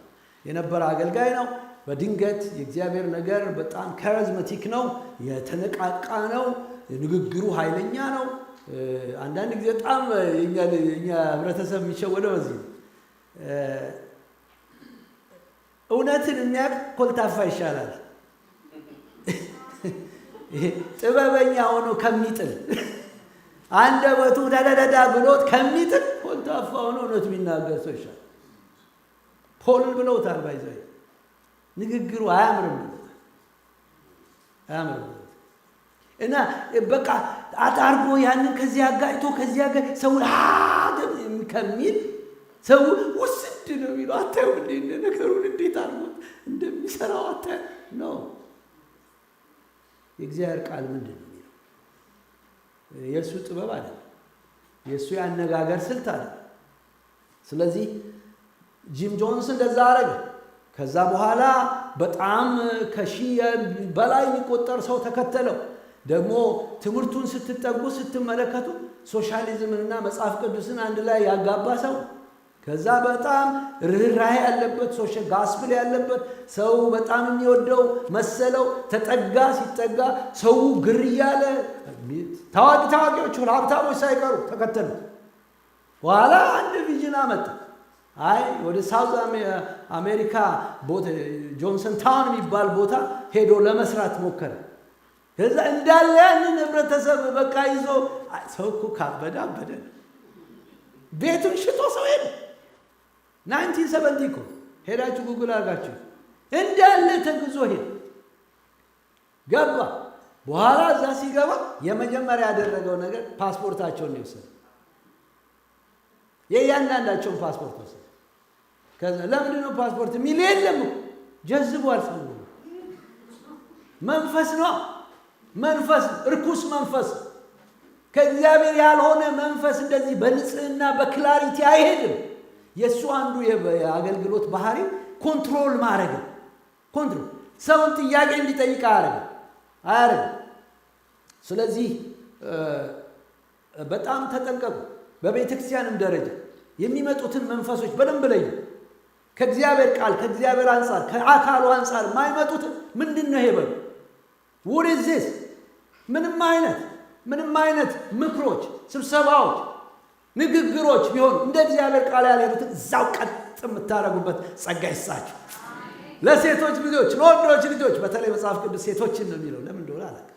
S1: የነበረ አገልጋይ ነው። በድንገት የእግዚአብሔር ነገር በጣም ካሪዝማቲክ ነው፣ የተነቃቃ ነው፣ ንግግሩ ኃይለኛ ነው። አንዳንድ ጊዜ በጣም የኛ ህብረተሰብ የሚሸወደው በዚህ እውነትን የሚያውቅ ኮልታፋ ይሻላል። ጥበበኛ ሆኖ ከሚጥል አንደበቱ ዳዳዳዳ ብሎት ከሚጥል ኮልታፋ ሆኖ እውነት የሚናገር ሰው ይሻላል። ፖልን ብለውታል። ባይዘይ ንግግሩ አያምርም እና በቃ አጣርጎ ያንን ከዚህ አጋጭቶ ከዚህ አጋጭ ሰው ከሚል ሰው ውስድ ነው የሚለው። አታዩም እንደ ነገሩን እንዴት አድርጎ እንደሚሰራው አታዩ ነው። የእግዚአብሔር ቃል ምንድን ነው የሚለው? የእሱ ጥበብ አለ፣ የእሱ ያነጋገር ስልት አለ። ስለዚህ ጂም ጆንስ እንደዛ አረገ። ከዛ በኋላ በጣም ከሺህ በላይ የሚቆጠር ሰው ተከተለው። ደግሞ ትምህርቱን ስትጠጉ ስትመለከቱ ሶሻሊዝምንና መጽሐፍ ቅዱስን አንድ ላይ ያጋባ ሰው። ከዛ በጣም ርህራሄ ያለበት ሶሻል ጋስፕል ያለበት ሰው በጣም የሚወደው መሰለው። ተጠጋ። ሲጠጋ ሰው ግር እያለ ታዋቂዎች ሀብታሞች ሳይቀሩ ተከተሉት። በኋላ አንድ ቪዥን አመጣ። ወደ ሳውዝ አሜሪካ ጆንሰን ታውን የሚባል ቦታ ሄዶ ለመስራት ሞከረ። ከዛ እንዳለ ያንን ህብረተሰብ በቃ ይዞ ሰው እኮ ካበደ አበደ። ቤቱን ሽጦ ሰው ሄደ። 1970 እኮ ሄዳችሁ ጉግል አድርጋችሁ እንዳለ ተግዞ ሄደ ገባ። በኋላ እዛ ሲገባ የመጀመሪያ ያደረገው ነገር ፓስፖርታቸውን ነው የወሰደው። የእያንዳንዳቸውን ፓስፖርት ወሰደ። ከዛ ለምንድን ነው ፓስፖርት የሚል የለም። ጀዝቧል ሰው። መንፈስ ነው፣ መንፈስ እርኩስ መንፈስ፣ ከእግዚአብሔር ያልሆነ መንፈስ እንደዚህ በንጽህና በክላሪቲ አይሄድም። የእሱ አንዱ የአገልግሎት ባህሪ ኮንትሮል ማድረግ፣ ኮንትሮል ሰውን ጥያቄ እንዲጠይቅ አያደርግ። ስለዚህ በጣም ተጠንቀቁ። በቤተ ክርስቲያንም ደረጃ የሚመጡትን መንፈሶች በደንብ ለዩ። ከእግዚአብሔር ቃል ከእግዚአብሔር አንጻር ከአካሉ አንጻር የማይመጡትን ምንድን ነው ይሄ በሉ። what is this? ምንም አይነት ምክሮች፣ ስብሰባዎች፣ ንግግሮች ቢሆኑ እንደ እግዚአብሔር ቃል ያልሄዱትን እዛው ቀጥ የምታደርጉበት ጸጋ ይስጣችሁ። ለሴቶች ልጆች፣ ለወንዶች ልጆች፣ በተለይ መጽሐፍ ቅዱስ ሴቶችን ነው የሚለው። ለምን እንደሆነ አላውቅም።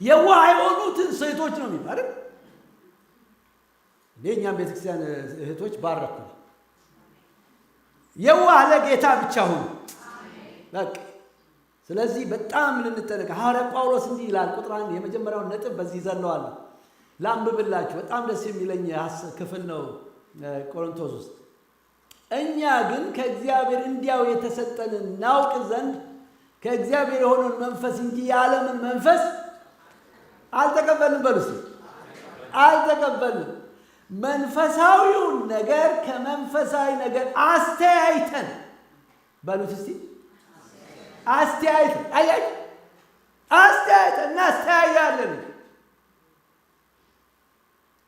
S1: የዋህ የሆኑትን ሴቶች ነው የሚለው አይደል? የእኛም ቤተክርስቲያን እህቶች ባረኩ። የዋህ ለጌታ ብቻ ሁኑ በቃ። ስለዚህ በጣም ልንጠነቀቅ። ሐዋርያ ጳውሎስ እንዲህ ይላል። ቁጥር 1 የመጀመሪያውን ነጥብ በዚህ ዘለዋለሁ። ላንብብላችሁ። በጣም ደስ የሚለኝ ክፍል ነው ቆሮንቶስ ውስጥ። እኛ ግን ከእግዚአብሔር እንዲያው የተሰጠንን እናውቅ ዘንድ ከእግዚአብሔር የሆነውን መንፈስ እንጂ የዓለምን መንፈስ አልተቀበልንም። በሉ እስኪ አልተቀበልንም። መንፈሳዊውን ነገር ከመንፈሳዊ ነገር አስተያይተን በሉት እስቲ አስተያይተን እናስተያያለን።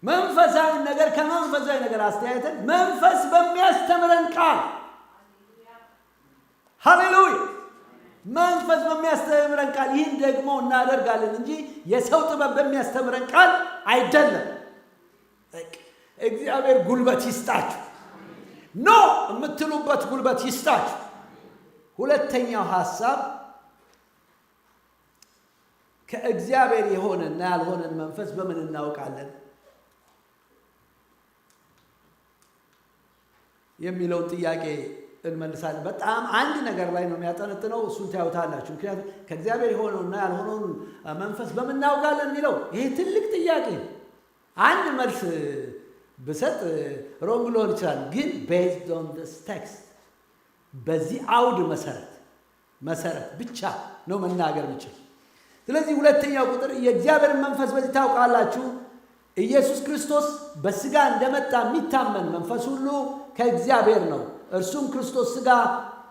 S1: መንፈሳዊ ነገር ከመንፈሳዊ ነገር አስተያይተን መንፈስ በሚያስተምረን ቃል፣ ሃሌሉያ፣ መንፈስ በሚያስተምረን ቃል ይህን ደግሞ እናደርጋለን እንጂ የሰው ጥበብ በሚያስተምረን ቃል አይደለም። እግዚአብሔር ጉልበት ይስጣችሁ። ኖ የምትሉበት ጉልበት ይስጣችሁ። ሁለተኛው ሐሳብ ከእግዚአብሔር የሆነና ያልሆነን መንፈስ በምን እናውቃለን የሚለውን ጥያቄ እንመልሳለን። በጣም አንድ ነገር ላይ ነው የሚያጠነጥነው። እሱን ታዩታላችሁ። ምክንያቱም ከእግዚአብሔር የሆነውና ያልሆነውን መንፈስ በምን እናውቃለን የሚለው ይሄ ትልቅ ጥያቄ ነው። አንድ መልስ ብሰጥ ሮንግ ሊሆን ይችላል፣ ግን ቤዝድ ኦን ዲስ ቴክስት በዚህ አውድ መሰረት ብቻ ነው መናገር ብቻ። ስለዚህ ሁለተኛው ቁጥር የእግዚአብሔር መንፈስ በዚህ ታውቃላችሁ፣ ኢየሱስ ክርስቶስ በስጋ እንደመጣ የሚታመን መንፈስ ሁሉ ከእግዚአብሔር ነው፣ እርሱም ክርስቶስ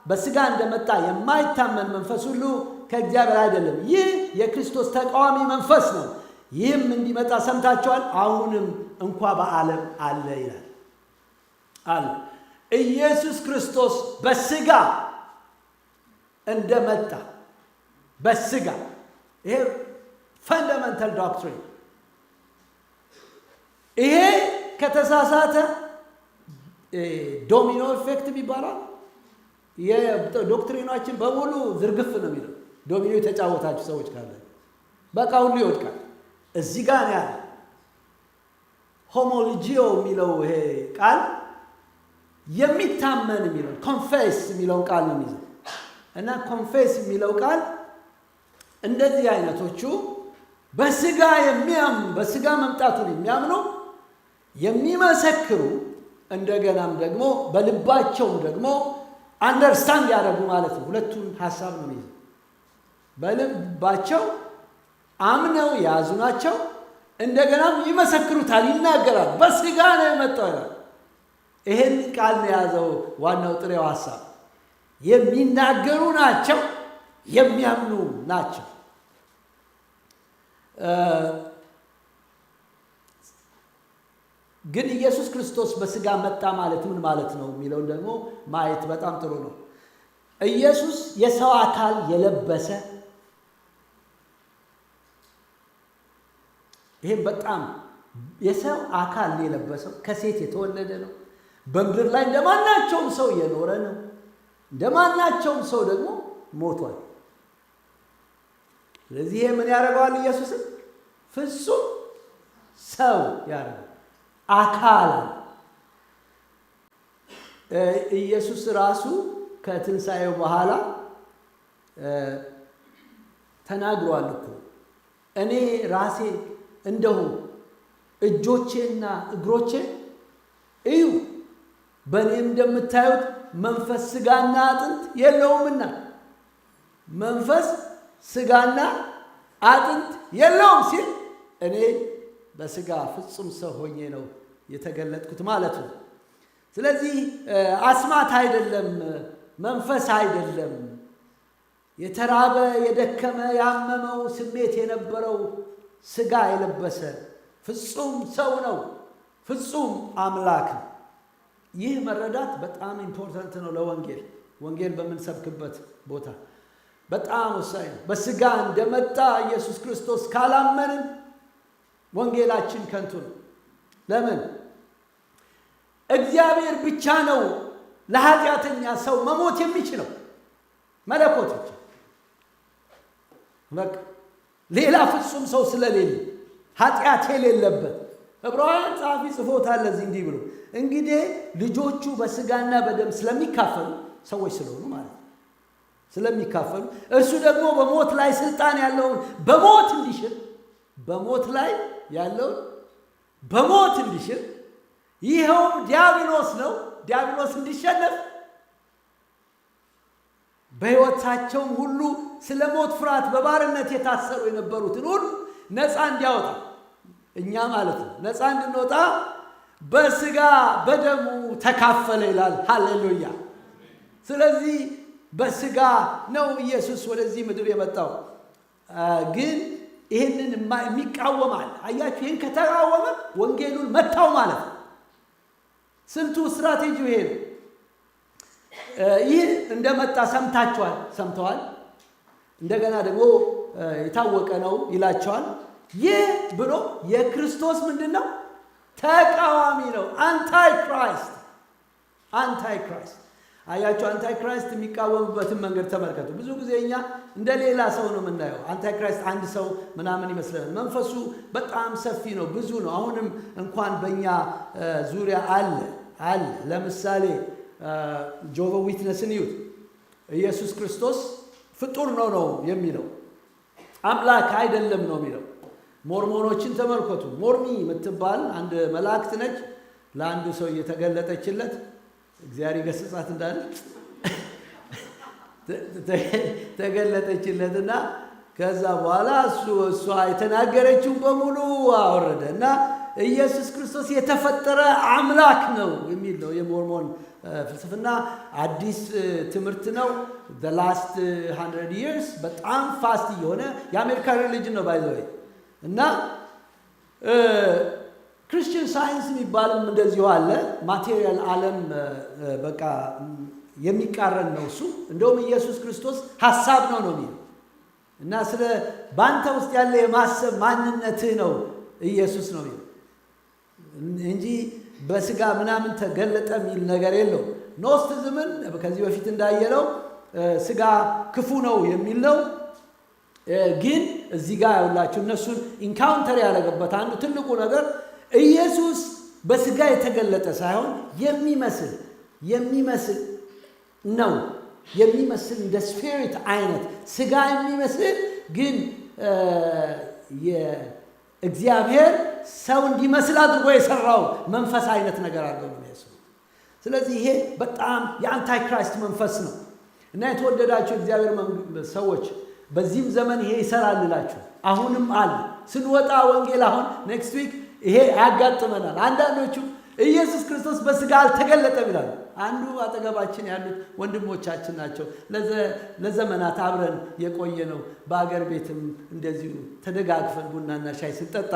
S1: በስጋ እንደመጣ የማይታመን መንፈስ ሁሉ ከእግዚአብሔር አይደለም። ይህ የክርስቶስ ተቃዋሚ መንፈስ ነው። ይህም እንዲመጣ ሰምታችኋል፣ አሁንም እንኳ በዓለም አለ ይላል አለ። ኢየሱስ ክርስቶስ በስጋ እንደመጣ በስጋ ይሄ ፈንዳመንታል ዶክትሪን። ይሄ ከተሳሳተ ዶሚኖ ኢፌክት ይባላል። የዶክትሪናችን በሙሉ ዝርግፍ ነው የሚለው። ዶሚኖ የተጫወታችሁ ሰዎች ካለ በቃ ሁሉ ይወድቃል። እዚህ ጋር ያለ ሆሞሎጂዮ የሚለው ይሄ ቃል የሚታመን የሚለው ኮንፌስ የሚለውን ቃል ነው የሚይዘው እና ኮንፌስ የሚለው ቃል እንደዚህ አይነቶቹ በስጋ የሚያምኑ በስጋ መምጣቱን የሚያምኑ የሚመሰክሩ እንደገናም ደግሞ በልባቸው ደግሞ አንደርስታንድ ያደርጉ ማለት ነው። ሁለቱን ሀሳብ ነው የሚይዘው። በልባቸው አምነው የያዙ ናቸው። እንደገናም ይመሰክሩታል፣ ይናገራል። በስጋ ነው የመጣው ይላል። ይሄን ቃል ነው የያዘው ዋናው ጥሬው ሀሳብ። የሚናገሩ ናቸው፣ የሚያምኑ ናቸው። ግን ኢየሱስ ክርስቶስ በስጋ መጣ ማለት ምን ማለት ነው የሚለውን ደግሞ ማየት በጣም ጥሩ ነው። ኢየሱስ የሰው አካል የለበሰ ይሄም በጣም የሰው አካል የለበሰው ከሴት የተወለደ ነው። በምድር ላይ እንደማናቸውም ሰው የኖረ ነው። እንደማናቸውም ሰው ደግሞ ሞቷል። ስለዚህ ይሄ ምን ያደርገዋል? ኢየሱስን ፍጹም ሰው ያደርገዋል። አካል ኢየሱስ ራሱ ከትንሣኤው በኋላ ተናግሯል እኮ እኔ ራሴ እንደሁ እጆቼና እግሮቼ እዩ፣ በእኔም እንደምታዩት መንፈስ ስጋና አጥንት የለውምና። መንፈስ ስጋና አጥንት የለውም ሲል እኔ በስጋ ፍጹም ሰው ሆኜ ነው የተገለጥኩት ማለት ነው። ስለዚህ አስማት አይደለም፣ መንፈስ አይደለም። የተራበ የደከመ ያመመው ስሜት የነበረው ስጋ የለበሰ ፍጹም ሰው ነው፣ ፍጹም አምላክ ነው። ይህ መረዳት በጣም ኢምፖርታንት ነው ለወንጌል። ወንጌል በምንሰብክበት ቦታ በጣም ወሳኝ ነው። በስጋ እንደመጣ ኢየሱስ ክርስቶስ ካላመንን ወንጌላችን ከንቱ ነው። ለምን? እግዚአብሔር ብቻ ነው ለኃጢአተኛ ሰው መሞት የሚችለው፣ መለኮት ብቻ። በቃ ሌላ ፍጹም ሰው ስለሌለ ኃጢአት የሌለበት ዕብራውያን ጸሐፊ ጽፎታል ለዚህ እንዲህ ብሎ እንግዲህ ልጆቹ በስጋና በደም ስለሚካፈሉ ሰዎች ስለሆኑ ማለት ነው ስለሚካፈሉ እርሱ ደግሞ በሞት ላይ ስልጣን ያለውን በሞት እንዲሽር በሞት ላይ ያለውን በሞት እንዲሽር ይኸውም ዲያብሎስ ነው። ዲያብሎስ እንዲሸነፍ በሕይወታቸውም ሁሉ ስለ ሞት ፍርሃት በባርነት የታሰሩ የነበሩትን ሁሉ ነፃ እንዲያወጣ እኛ ማለት ነው ነፃ እንድንወጣ በስጋ በደሙ ተካፈለ ይላል። ሃሌሉያ! ስለዚህ በስጋ ነው ኢየሱስ ወደዚህ ምድር የመጣው። ግን ይህንን የሚቃወማል። አያችሁ፣ ይህን ከተቃወመ ወንጌሉን መታው ማለት ነው። ስልቱ ስትራቴጂው ይሄ ነው። ይህ እንደመጣ ሰምተዋል። እንደገና ደግሞ የታወቀ ነው ይላቸዋል። ይህ ብሎ የክርስቶስ ምንድን ነው? ተቃዋሚ ነው። አንታይክራይስት። አያችሁ፣ አንታይክራይስት የሚቃወምበትን መንገድ ተመልከቱ። ብዙ ጊዜ እኛ እንደ ሌላ ሰው ነው የምናየው። አንታይክራይስት አንድ ሰው ምናምን ይመስለናል። መንፈሱ በጣም ሰፊ ነው፣ ብዙ ነው። አሁንም እንኳን በእኛ ዙሪያ አለ። ለምሳሌ ጆሆ ዊትነስን ይዩት። ኢየሱስ ክርስቶስ ፍጡር ነው የሚለው፣ አምላክ አይደለም ነው የሚለው። ሞርሞኖችን ተመልከቱ። ሞርሚ የምትባል አንድ መላእክት ነች። ለአንዱ ሰው እየተገለጠችለት እግዚአብሔር ይገስጻት እንዳለ ተገለጠችለትና ከዛ በኋላ እሷ የተናገረችውን በሙሉ አወረደ እና ኢየሱስ ክርስቶስ የተፈጠረ አምላክ ነው የሚል ነው የሞርሞን ፍልስፍና አዲስ ትምህርት ነው። the last 100 years በጣም ፋስት እየሆነ የአሜሪካ ሪሊጅን ነው ባይ ዘ ወይ። እና ክርስቲያን ሳይንስ የሚባልም እንደዚሁ አለ። ማቴሪያል ዓለም በቃ የሚቃረን ነው እሱ። እንደውም ኢየሱስ ክርስቶስ ሐሳብ ነው የሚለው እና ስለ ባንተ ውስጥ ያለ የማሰብ ማንነትህ ነው ኢየሱስ ነው የሚለው እንጂ በስጋ ምናምን ተገለጠ የሚል ነገር የለው። ኖስቲዝምን ከዚህ በፊት እንዳየነው ስጋ ክፉ ነው የሚል ነው። ግን እዚህ ጋር ያውላችሁ እነሱን ኢንካውንተር ያደረገበት አንዱ ትልቁ ነገር ኢየሱስ በስጋ የተገለጠ ሳይሆን የሚመስል ነው። የሚመስል እንደ ስፒሪት አይነት ስጋ የሚመስል ግን የእግዚአብሔር ሰው እንዲመስል አድርጎ የሰራው መንፈስ አይነት ነገር አድርገው ነው የሚያስቡት። ስለዚህ ይሄ በጣም የአንታይ ክራይስት መንፈስ ነው እና የተወደዳችሁ እግዚአብሔር ሰዎች በዚህም ዘመን ይሄ ይሰራል እላችሁ አሁንም አለ። ስንወጣ ወንጌል አሁን ኔክስት ዊክ ይሄ ያጋጥመናል። አንዳንዶቹ ኢየሱስ ክርስቶስ በስጋ አልተገለጠም ይላሉ። አንዱ አጠገባችን ያሉት ወንድሞቻችን ናቸው። ለዘመናት አብረን የቆየ ነው። በአገር ቤትም እንደዚሁ ተደጋግፈን ቡናና ሻይ ስንጠጣ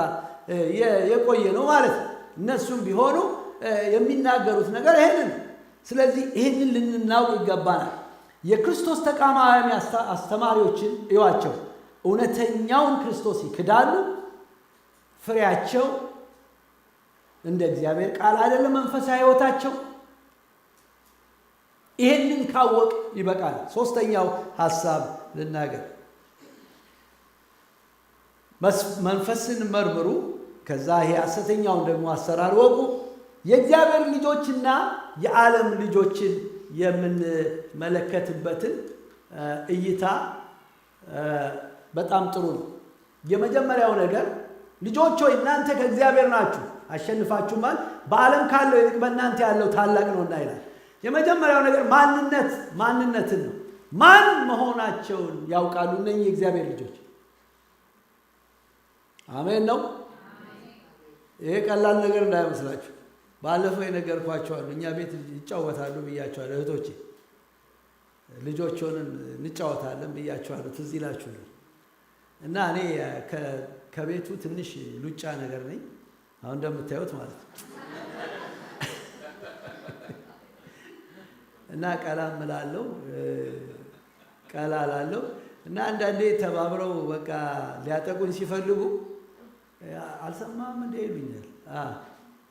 S1: የቆየ ነው ማለት ነው። እነሱም ቢሆኑ የሚናገሩት ነገር ይሄንን። ስለዚህ ይሄንን ልናውቅ ይገባናል። የክርስቶስ ተቃዋሚ አስተማሪዎችን እዩዋቸው። እውነተኛውን ክርስቶስ ይክዳሉ። ፍሬያቸው እንደ እግዚአብሔር ቃል አይደለም መንፈሳዊ ሕይወታቸው። ይሄንን ካወቅ ይበቃል። ሶስተኛው ሐሳብ ልናገር። መንፈስን መርምሩ፣ ከዛ ይሄ ሐሰተኛውን ደግሞ አሰራር ወቁ። የእግዚአብሔር ልጆችና የዓለም ልጆችን የምንመለከትበትን እይታ በጣም ጥሩ ነው። የመጀመሪያው ነገር ልጆች ሆይ እናንተ ከእግዚአብሔር ናችሁ አሸንፋችሁማል፣ በዓለም ካለው ይልቅ በእናንተ ያለው ታላቅ ነውና ይላል። የመጀመሪያው ነገር ማንነትን ነው። ማን መሆናቸውን ያውቃሉ እነኚህ የእግዚአብሔር ልጆች። አሜን ነው። ይሄ ቀላል ነገር እንዳይመስላችሁ። ባለፈው የነገርኳቸዋለሁ። እኛ ቤት ይጫወታሉ ብያቸዋለሁ። እህቶቼ ልጆች ሆነን እንጫወታለን ብያቸዋለሁ። ትዝ ይላችሁ ነው። እና እኔ ከቤቱ ትንሽ ሉጫ ነገር ነኝ፣ አሁን እንደምታዩት ማለት ነው። እና ቀላም እላለሁ ቀላ እላለሁ። እና አንዳንዴ ተባብረው በቃ ሊያጠቁኝ ሲፈልጉ አልሰማም እንደ ይሉኛል።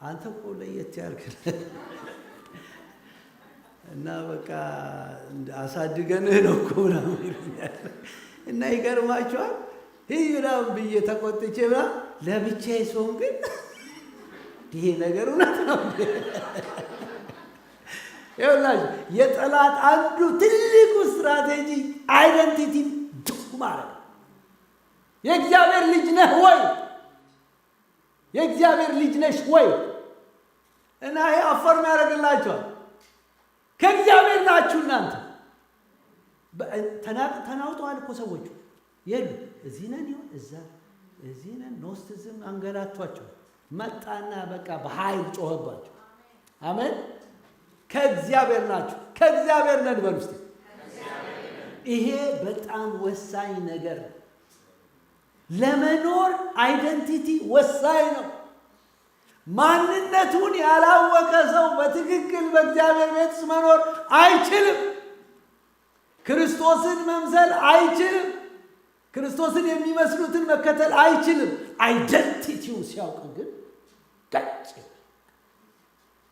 S1: አንተ እኮ ለየት ያልክ እና በቃ አሳድገንህ ነው እኮ ምናምን ይሉኛል። እና ይገርማቸዋል። ይሄን ብዬ ተቆጥቼ ለብቻዬ ሰውን ግን ይሄ ነገር እውነት ነው። ይኸውላችሁ የጠላት አንዱ ትልቁ ስትራቴጂ አይደንቲቲ ማለት ነው። የእግዚአብሔር ልጅ ነህ ወይ? የእግዚአብሔር ልጅ ነሽ ወይ? እና ይሄ አፈርም ያደርግላቸዋል። ከእግዚአብሔር ናችሁ እናንተ። ተናውጠዋል እኮ ሰዎቹ የሉ እዚህ ነን ይሆን እዛ እዚህ ነን። ኖስቲዝም አንገላቷቸው መጣና በቃ በኃይል ጮኸባቸው። አሜን። ከእግዚአብሔር ናችሁ። ከእግዚአብሔር ነን በሉ እስቲ። ይሄ በጣም ወሳኝ ነገር ነው። ለመኖር አይደንቲቲ ወሳኝ ነው። ማንነቱን ያላወቀ ሰው በትክክል በእግዚአብሔር ቤት መኖር አይችልም። ክርስቶስን መምሰል አይችልም። ክርስቶስን የሚመስሉትን መከተል አይችልም። አይደንቲቲው ሲያውቅ ግን ገጭ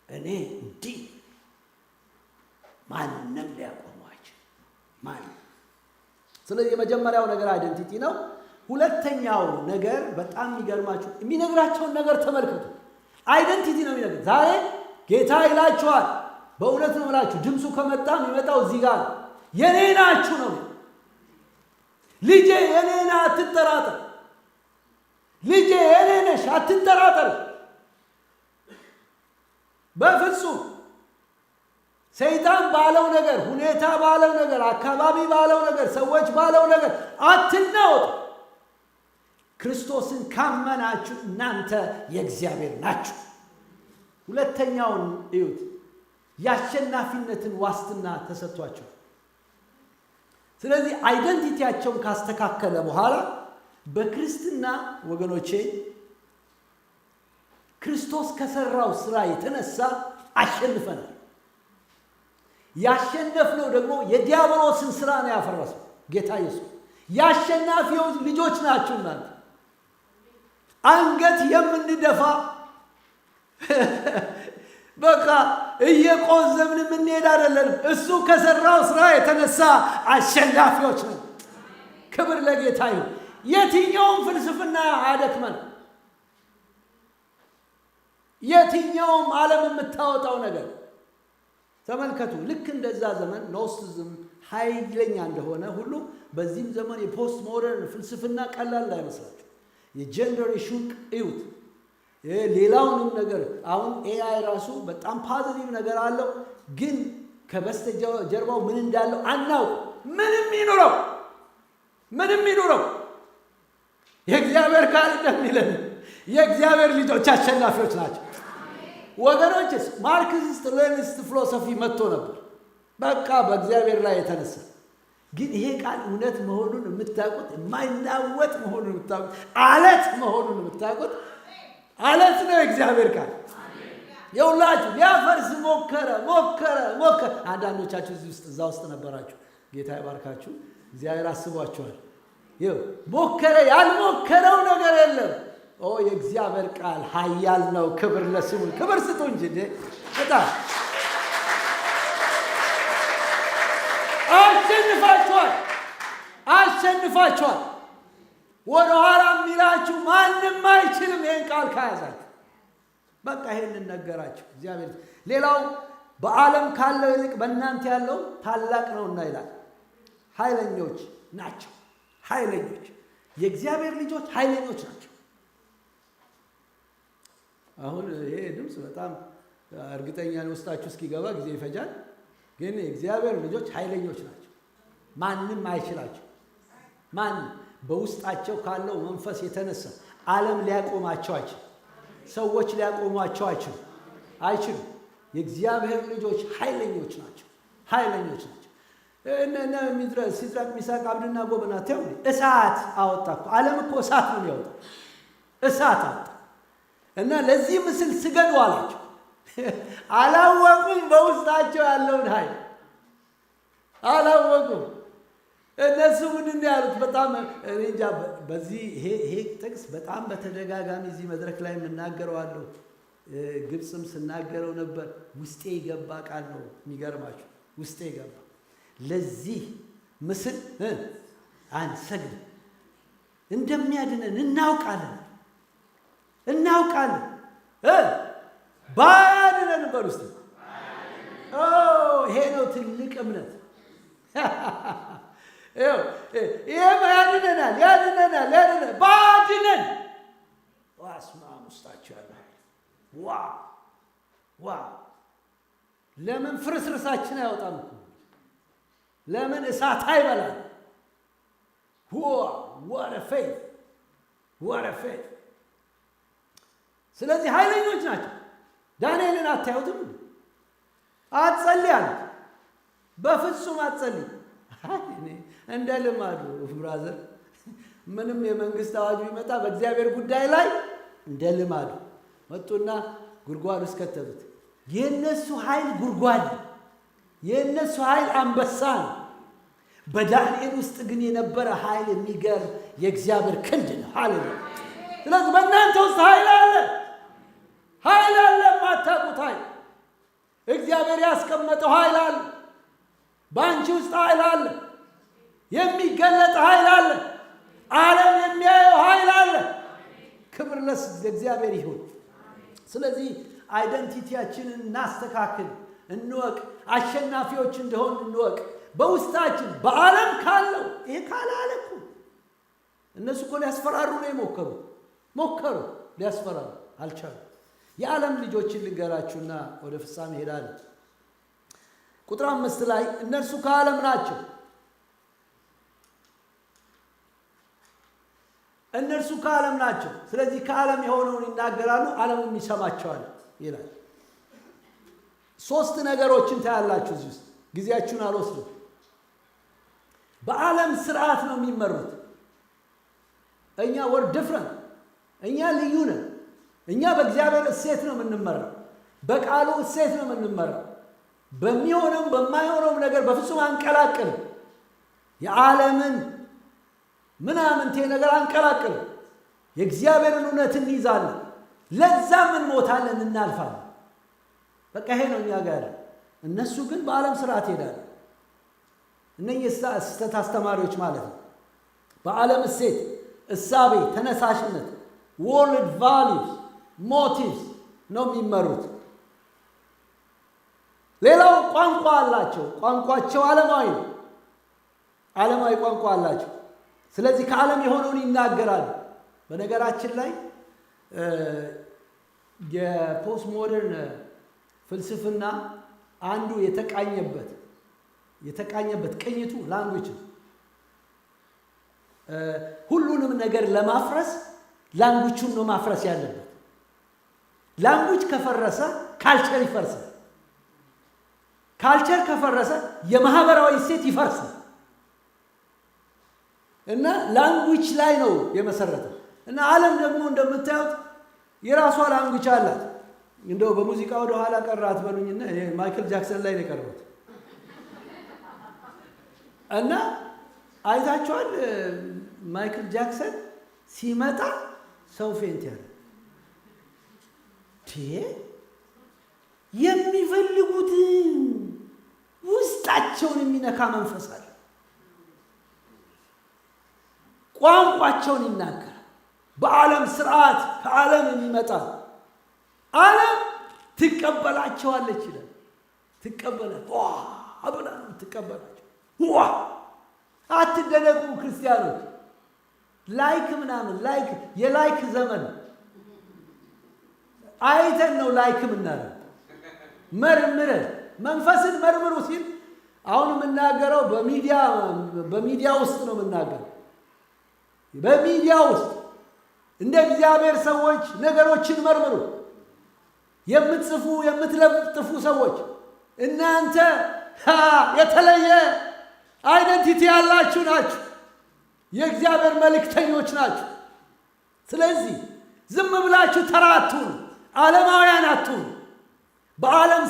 S1: እኔ እንዲህ ማንም ሊያቆመው አይችልም። ማንም። ስለዚህ የመጀመሪያው ነገር አይደንቲቲ ነው። ሁለተኛው ነገር በጣም የሚገርማችሁ የሚነግራቸውን ነገር ተመልከቱ። አይደንቲቲ ነው የሚነግር። ዛሬ ጌታ ይላችኋል፣ በእውነት ነው የምላችሁ፣ ድምፁ ከመጣ የሚመጣው እዚህ ጋር ነው። የኔ ናችሁ ነው። ልጄ የኔ ነህ አትጠራጠር። ልጄ የኔ ነሽ አትጠራጠር። በፍጹም ሰይጣን ባለው ነገር፣ ሁኔታ ባለው ነገር፣ አካባቢ ባለው ነገር፣ ሰዎች ባለው ነገር አትናወጡ። ክርስቶስን ካመናችሁ እናንተ የእግዚአብሔር ናችሁ። ሁለተኛውን እዩት። የአሸናፊነትን ዋስትና ተሰጥቷቸው። ስለዚህ አይደንቲቲያቸውን ካስተካከለ በኋላ በክርስትና ወገኖቼ ክርስቶስ ከሰራው ስራ የተነሳ አሸንፈናል። ያሸነፍነው ደግሞ የዲያብሎስን ስራ ነው ያፈረሰው ጌታ ኢየሱስ። የአሸናፊዎች ልጆች ናችሁ እናንተ። አንገት የምንደፋ በቃ እየቆዘምን የምንሄድ አይደለንም። እሱ ከሰራው ስራ የተነሳ አሸናፊዎች ነን። ክብር ለጌታ ይሁን። የትኛውም ፍልስፍና አያደክመን። የትኛውም ዓለም የምታወጣው ነገር ተመልከቱ። ልክ እንደዛ ዘመን ኖስቲዝም ኃይለኛ እንደሆነ ሁሉ በዚህም ዘመን የፖስት ሞደርን ፍልስፍና ቀላል አይመስላችሁ። የጀንደር ኢሹን እዩት። ሌላውንም ነገር አሁን ኤአይ ራሱ በጣም ፖዚቲቭ ነገር አለው፣ ግን ከበስተጀርባው ምን እንዳለው አናውቅ። ምንም ይኑረው የእግዚአብሔር ቃል እንደሚለን የእግዚአብሔር ልጆች አሸናፊዎች ናቸው ወገኖችስ። ማርክሲስት ሌኒኒስት ፊሎሶፊ መጥቶ ነበር በቃ በእግዚአብሔር ላይ የተነሳ። ግን ይሄ ቃል እውነት መሆኑን የምታውቁት፣ የማይናወጥ መሆኑን የምታውቁት፣ አለት መሆኑን የምታውቁት አለት ነው የእግዚአብሔር ቃል። የሁላችሁ ሊያፈርስ ሞከረ። አንዳንዶቻችሁ እዛ ውስጥ ነበራችሁ። ጌታ ይባርካችሁ። እግዚአብሔር አስቧችኋል። ሞከረ። ያልሞከረው ነገር የለም። የእግዚአብሔር ቃል ኃያል ነው። ክብር ለስሙ። ክብር ስጡ እንጂ በጣም አሸንፋችኋል። ወደ ኋላ የሚላችሁ ማንም አይችልም። ይህን ቃል ከያዛችሁ በቃ ይህንን ነገራችሁ እግዚአብሔር። ሌላው በዓለም ካለው ይልቅ በእናንተ ያለው ታላቅ ነውና ይላል። ኃይለኞች ናቸው። ኃይለኞች የእግዚአብሔር ልጆች ኃይለኞች ናቸው። አሁን ይሄ ድምፅ በጣም እርግጠኛ ውስጣችሁ እስኪገባ ጊዜ ይፈጃል። ግን የእግዚአብሔር ልጆች ኃይለኞች ናቸው። ማንም አይችላቸው። ማንም በውስጣቸው ካለው መንፈስ የተነሳ ዓለም ሊያቆማቸው አይችልም። ሰዎች ሊያቆሟቸው አይችሉም። የእግዚአብሔር ልጆች ኃይለኞች ናቸው። ሲድራቅ ሚሳቅ አብደናጎ በናቴው እሳት አወጣ እኮ። ዓለም እኮ እሳት ነው የሚያወጣው። እሳት አወጣ እና ለዚህ ምስል ስገዱ አላቸው። አላወቁም። በውስጣቸው ያለውን ኃይል አላወቁም። እነሱ ምንድን ያሉት? በጣም እንጃ። በዚህ ይሄ ጥቅስ በጣም በተደጋጋሚ እዚህ መድረክ ላይ የምናገረዋለሁ። ግብፅም ስናገረው ነበር። ውስጤ የገባ ቃል ነው። የሚገርማችሁ ውስጤ የገባ ለዚህ ምስል አንሰግድም። እንደሚያድነን እናውቃለን። ባያድነን በውስጥ ይሄ ነው ትልቅ እምነት። ይሄም ያድነናል። ባድነን ዋስማም ውስጣቸው ያለ ለምን ፍርስርሳችን አይወጣም? ለምን እሳት አይበላል? what a faith። ስለዚህ ኃይለኞች ናቸው። ዳንኤልን አታዩትም? አትጸልይ አሉት። በፍጹም አትጸልይ። እንደ ልማዱ ብራዘር፣ ምንም የመንግስት አዋጅ ቢመጣ በእግዚአብሔር ጉዳይ ላይ እንደ ልማዱ መጡና ጉድጓድ ውስጥ ከተቱት። የእነሱ ኃይል ጉድጓድ፣ የእነሱ ኃይል አንበሳ ነው። በዳንኤል ውስጥ ግን የነበረ ኃይል የሚገርም የእግዚአብሔር ክንድ ነው። ሃሌሉያ። ስለዚህ በእናንተ ውስጥ ኃይል አለ። የማታውቁት ኃይል እግዚአብሔር ያስቀመጠው ኃይል አለ። በአንቺ ውስጥ ኃይል አለ። የሚገለጥ ኃይል አለ። ዓለም የሚያየው ኃይል አለ። ክብር ለእግዚአብሔር ይሁን። ስለዚህ አይደንቲቲያችንን እናስተካክል፣ እንወቅ። አሸናፊዎች እንደሆን እንወቅ። በውስጣችን በዓለም ካለው ይሄ ካላለ እኮ እነሱ እኮ ሊያስፈራሩ ነው ሞከሩ ሊያስፈራሩ አልቻሉም። የዓለም ልጆችን ልንገራችሁና ወደ ፍጻሜ ሄዳለሁ። ቁጥር 5 ላይ እነርሱ ከዓለም ናቸው። ስለዚህ ከዓለም የሆነውን ይናገራሉ፣ ዓለሙም ይሰማቸዋል ይላል። ሶስት ነገሮችን ታያላችሁ እዚህ ውስጥ። ጊዜያችሁን አልወስድም። በዓለም ስርዓት ነው የሚመሩት። እኛ ወር ዲፍረንት፣ እኛ ልዩ ነን። እኛ በእግዚአብሔር እሴት ነው የምንመራው። በቃሉ እሴት ነው የምንመራው። በሚሆነው በማይሆነው ነገር በፍጹም አንቀላቅልም። የዓለምን ምናምንቴ ነገር አንቀላቅልም። የእግዚአብሔርን እውነት እንይዛለን። ለዛም እንሞታለን፣ እናልፋለን። በቃ ይሄ ነው እኛ ጋር ያለው። እነሱ ግን በዓለም ስርዓት ይሄዳሉ። እነኚህ ስህተት አስተማሪዎች ማለት ነው። በዓለም እሴት፣ እሳቤ፣ ተነሳሽነት፣ ወርልድ ቫሊዩስ፣ ሞቲቭስ ነው የሚመሩት። ሌላው ቋንቋ አላቸው። ቋንቋቸው ዓለማዊ ነው። ዓለማዊ ቋንቋ አላቸው። ስለዚህ ከዓለም የሆነውን ይናገራሉ። በነገራችን ላይ የፖስት ሞደርን ፍልስፍና አንዱ የተቃኘበት ቅኝቱ ላንጉጅ ነው። ሁሉንም ነገር ለማፍረስ ላንጉጁን ነው ማፍረስ ያለበት። ላንጉጅ ከፈረሰ ካልቸር ይፈርሳል። ካልቸር ከፈረሰ የማህበራዊ እሴት ይፈርሳል። እና ላንጉጅ ላይ ነው የመሰረተው። እና ዓለም ደግሞ እንደምታዩት የራሷ ላንጉጅ አላት። እንደው በሙዚቃ ወደ ኋላ ቀረ አትበሉኝና ማይክል ጃክሰን ላይ ነው የቀረሁት። እና አይታችኋል፣ ማይክል ጃክሰን ሲመጣ ሰው ፌንት ያለ የሚፈልጉትን ውስጣቸውን የሚነካ መንፈስ አለ። ቋንቋቸውን ይናገራል። በዓለም ስርዓት ከዓለም የሚመጣ ዓለም ትቀበላቸዋለች ይላል። ብላ ነው ትቀበላቸው። አትደነቁ ክርስቲያኖች። ላይክ ምናምን የላይክ ዘመን አይተን ነው ላይክ ምናምን መርምረን መንፈስን መርምሩ ሲል አሁን የምናገረው በሚዲያ ውስጥ ነው የምናገረው። በሚዲያ ውስጥ እንደ እግዚአብሔር ሰዎች ነገሮችን መርምሩ። የምትጽፉ የምትለጥፉ ሰዎች እናንተ የተለየ አይደንቲቲ ያላችሁ ናችሁ። የእግዚአብሔር መልእክተኞች ናችሁ። ስለዚህ ዝም ብላችሁ ተራ አትሁኑ፣ ዓለማውያን አትሁኑ። በዓለም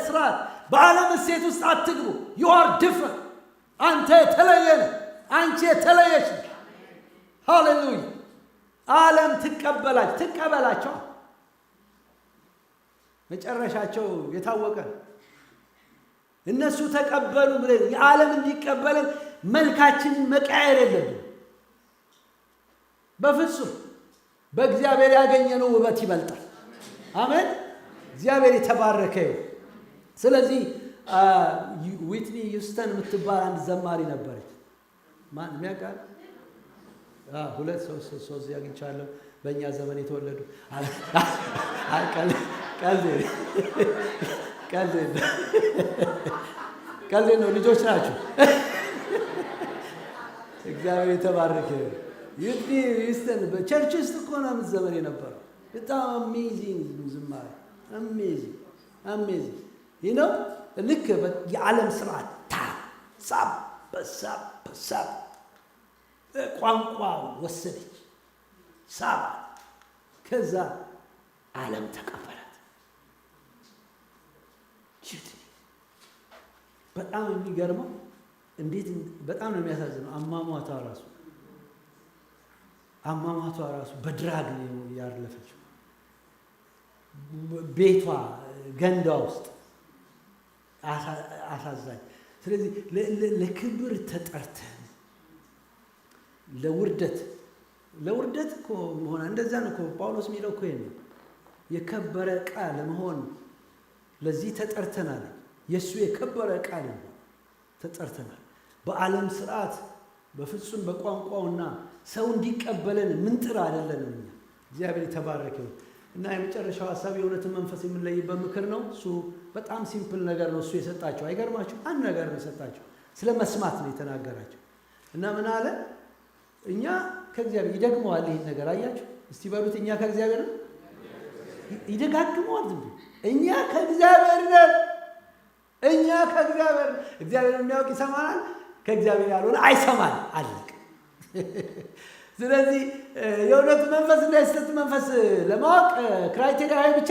S1: ስርዓት በዓለም እሴት ውስጥ አትግቡ። you are different። አንተ የተለየ ነህ፣ አንቺ የተለየች ነህ። ሃሌሉያ። ዓለም ትቀበላቸው። መጨረሻቸው የታወቀ ነው። እነሱ ተቀበሉ ብለን የዓለም እንዲቀበልን መልካችንን መቀየር የለብንም በፍጹም። በእግዚአብሔር ያገኘነው ውበት ይበልጣል። አሜን። እግዚአብሔር የተባረከ ይሁን። ስለዚህ ዊትኒ ሂውስተን የምትባል አንድ ዘማሪ ነበረች። ማን የሚያውቃል? ሁለት ሶስት ያግኝቻለሁ በእኛ ዘመን የተወለዱ ቀልድ ነው። ልጆች ናቸው። እግዚአብሔር የተባረከ ይሁን። ዊትኒ ሂውስተን በቸርች ውስጥ እኮ ነው ዘመን የነበረው። በጣም አሜዚንግ ዝማሬ፣ አሜዚንግ ይህ ነው። ልክ የዓለም ስርዓት ሳብ ቋንቋ ወሰደች፣ ሳባ። ከዛ ዓለም ተቀበላት። በጣም የሚገርመው እንዴት በጣም ነው የሚያሳዝነው። አሟሟቷ ራሱ በድራግ ነው ያለፈችው። ቤቷ ገንዳ ውስጥ አሳዛኝ። ስለዚህ ለክብር ተጠርተን ለውርደት እኮ መሆን እንደዛ ነው እኮ ጳውሎስ የሚለው እኮ ነው። የከበረ ዕቃ ለመሆን ለዚህ ተጠርተናል። የእሱ የከበረ ዕቃ ለመሆን ተጠርተናል። በዓለም ስርዓት በፍጹም በቋንቋውና ሰው እንዲቀበለን ምንጥር አይደለንም እኛ። እግዚአብሔር የተባረከ ይሁን። እና የመጨረሻው ሀሳብ የእውነትን መንፈስ የምንለይበት ምክር ነው። እሱ በጣም ሲምፕል ነገር ነው እሱ የሰጣቸው። አይገርማችሁ? አንድ ነገር ነው የሰጣቸው። ስለ መስማት ነው የተናገራቸው። እና ምን አለ? እኛ ከእግዚአብሔር ይደግመዋል። ይህን ነገር አያችሁ? እስቲ በሉት፣ እኛ ከእግዚአብሔር ነው። ይደጋግመዋል። ዝም ብሎ እኛ ከእግዚአብሔር ነን እኛ እግዚአብሔር የሚያውቅ ይሰማናል፣ ከእግዚአብሔር ያልሆነ አይሰማን አለቅ። ስለዚህ የእውነቱ መንፈስ እና የስህተት መንፈስ ለማወቅ ክራይቴሪያዊ ብቻ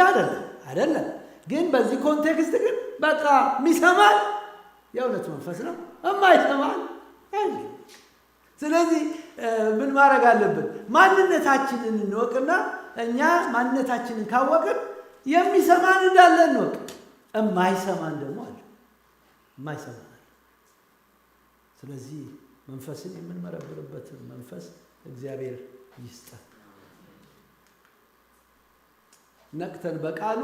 S1: አይደለም። ግን በዚህ ኮንቴክስት ግን በቃ የሚሰማን የእውነት መንፈስ ነው፣ የማይሰማን አይደለም። ስለዚህ ምን ማድረግ አለብን? ማንነታችንን እንወቅና እኛ ማንነታችንን ካወቅን የሚሰማን እንዳለ እንወቅ። የማይሰማን ደግሞ አለ፣ የማይሰማን አለ። ስለዚህ መንፈስን የምንመረምርበትን መንፈስ እግዚአብሔር ይስጠን። ነቅተን በቃሉ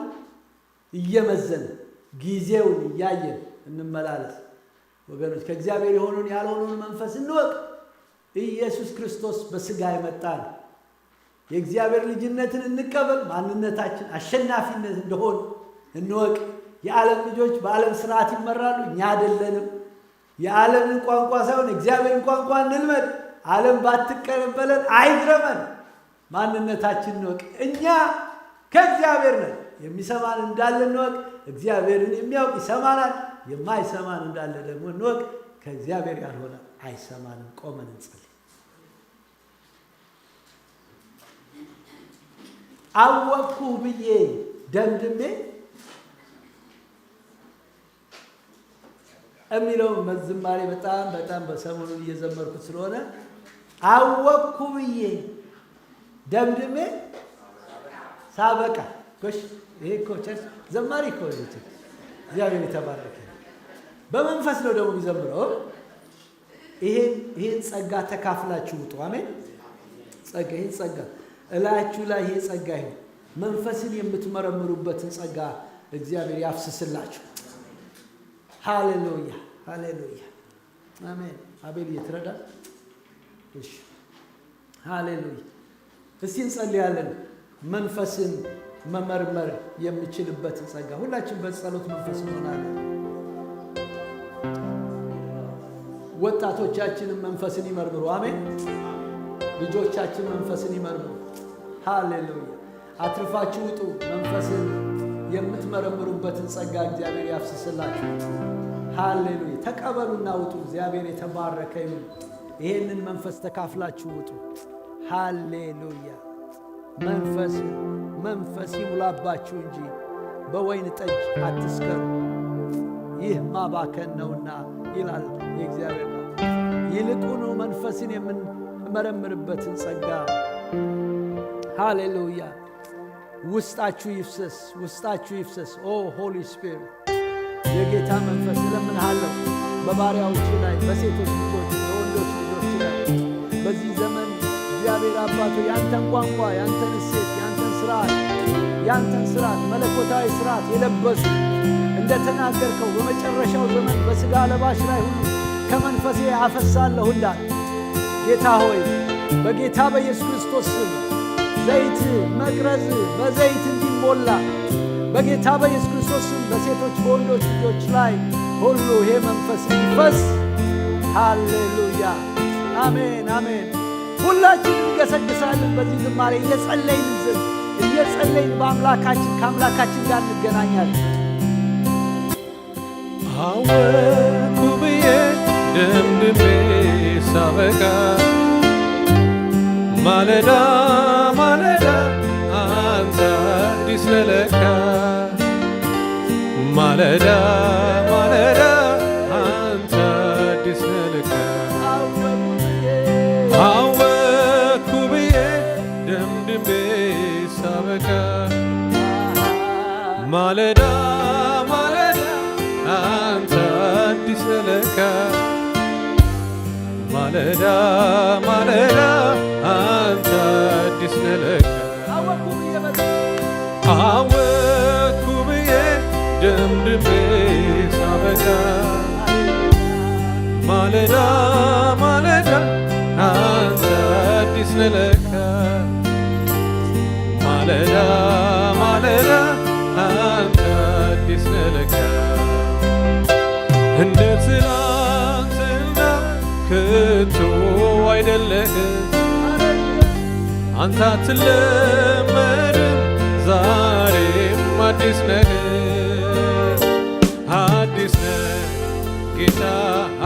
S1: እየመዘን ጊዜውን እያየን እንመላለስ። ወገኖች ከእግዚአብሔር የሆነውን ያልሆነውን መንፈስ እንወቅ። ኢየሱስ ክርስቶስ በስጋ የመጣ ነው። የእግዚአብሔር ልጅነትን እንቀበል። ማንነታችን አሸናፊነት እንደሆነ እንወቅ። የዓለም ልጆች በዓለም ስርዓት ይመራሉ፣ እኛ አይደለንም። የዓለምን ቋንቋ ሳይሆን እግዚአብሔርን ቋንቋ እንልመድ። ዓለም ባትቀበለን አይግረመን። ማንነታችን እንወቅ። እኛ ከእግዚአብሔር ነን። የሚሰማን እንዳለ እንወቅ። እግዚአብሔርን የሚያውቅ ይሰማናል፣ የማይሰማን እንዳለ ደግሞ እንወቅ። ከእግዚአብሔር ያልሆነ አይሰማንም። ቆመን እንጸልይ። አወቅኩህ ብዬ ደምድሜ የሚለውን ዝማሬ በጣም በሰሞኑን እየዘመርኩት ስለሆነ አወቅኩ ብዬ ደምድሜ ሳበቃ ጎሽ። ይሄ እኮ ቸርች ዘማሪ እኮ ነው። እግዚአብሔር የተባረከ በመንፈስ ነው ደግሞ የሚዘምረው። ይሄን ጸጋ ተካፍላችሁ ውጡ። አሜን። ይሄን ጸጋ እላችሁ ላይ ይሄ ጸጋ ይሁን። መንፈስን የምትመረምሩበትን ጸጋ እግዚአብሔር ያፍስስላችሁ። ሃሌሉያ ሃሌሉያ አሜን። አቤል እየተረዳ እሺ፣ ሃሌሉያ። እስቲ እንጸልያለን። መንፈስን መመርመር የምችልበትን ጸጋ ሁላችን በጸሎት መንፈስ እንሆናለን። ወጣቶቻችንን መንፈስን ይመርምሩ። አሜን። ልጆቻችን መንፈስን ይመርምሩ። ሃሌሉያ። አትርፋችሁ ውጡ። መንፈስን የምትመረምሩበትን ጸጋ እግዚአብሔር ያፍስስላችሁ። ሃሌሉያ። ተቀበሉና ውጡ። እግዚአብሔር የተባረከ ይሁን። ይሄንን መንፈስ ተካፍላችሁ ውጡ። ሃሌሉያ። መንፈስ ይሙላባችሁ እንጂ በወይን ጠጅ አትስከሩ፣ ይህ ማባከን ነውና ይላል የእግዚአብሔር ቃል። ይልቁኑ መንፈስን የምንመረምርበትን ጸጋ ሃሌሉያ ውስጣችሁ ይፍሰስ። ኦ ሆሊ ስፒሪት የጌታ መንፈስ እለምንሃለሁ በባሪያዎች ላይ፣ በሴቶች ልጆች፣ በወንዶች ልጆች ላይ በዚህ ዘመን እግዚአብሔር አባቶ ያንተን ቋንቋ፣ ያንተን እሴት፣ ያንተን ስርዓት መለኮታዊ ስርዓት የለበሱ እንደተናገርከው በመጨረሻው ዘመን በሥጋ ለባሽ ላይ ሁሉ ከመንፈሴ አፈሳለሁ እንዳል ጌታ ሆይ በጌታ በኢየሱስ ክርስቶስ ስም ዘይት መቅረዝ በዘይት እንዲሞላ በጌታ በኢየሱስ ክርስቶስ ስም በሴቶች በወንዶች ልጆች ላይ ሁሉ ይሄ መንፈስ ይፈስ። ሃሌሉያ አሜን አሜን። ሁላችን እንገሰግሳለን በዚህ ዝማሬ እየጸለይን ከአምላካችን ጋር እንገናኛለን።
S2: አወቅኩ ብዬ ደምድሜ ሳበቃ ማለዳ አንተ አዲስ ነህ ለካ። ማለዳ አንተ አዲስ ነህ ለካ። አወቅኩ ብዬ ደምድሜ ሳበቃ ማለዳ አንተ አዲስ ነህ ለካ። ማለዳ አንተ አዲስ ነህ ለካ። አወቅኩ ብዬ ደምድሜ ሳበቃ ማለዳ አንተ አዲስ ነህ ለካ። ማለዳ አንተ አዲስ ነህ ለካ። እንደ ትላንትና ከቶ አይደለህም አንተ አትለመድም ዛሬም አዲስ ነህ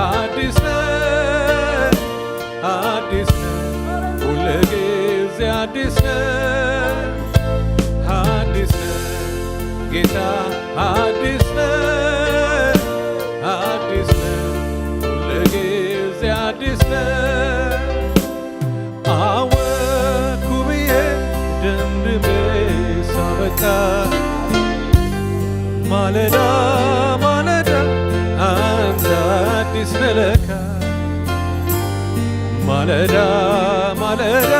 S2: አዲስ ነህ አዲስ ነህ ሁልጊዜ አዲስ ነህ አዲስ ነህ ጌታ አዲስ ነህ አዲስ ነህ ሁልጊዜ አዲስ ነህ አወቅኩ ብዬ ደምድሜ ሳበቃ ማለዳ ማለዳ አንተ አዲስ ነህ ለካ ማለዳ ማለዳ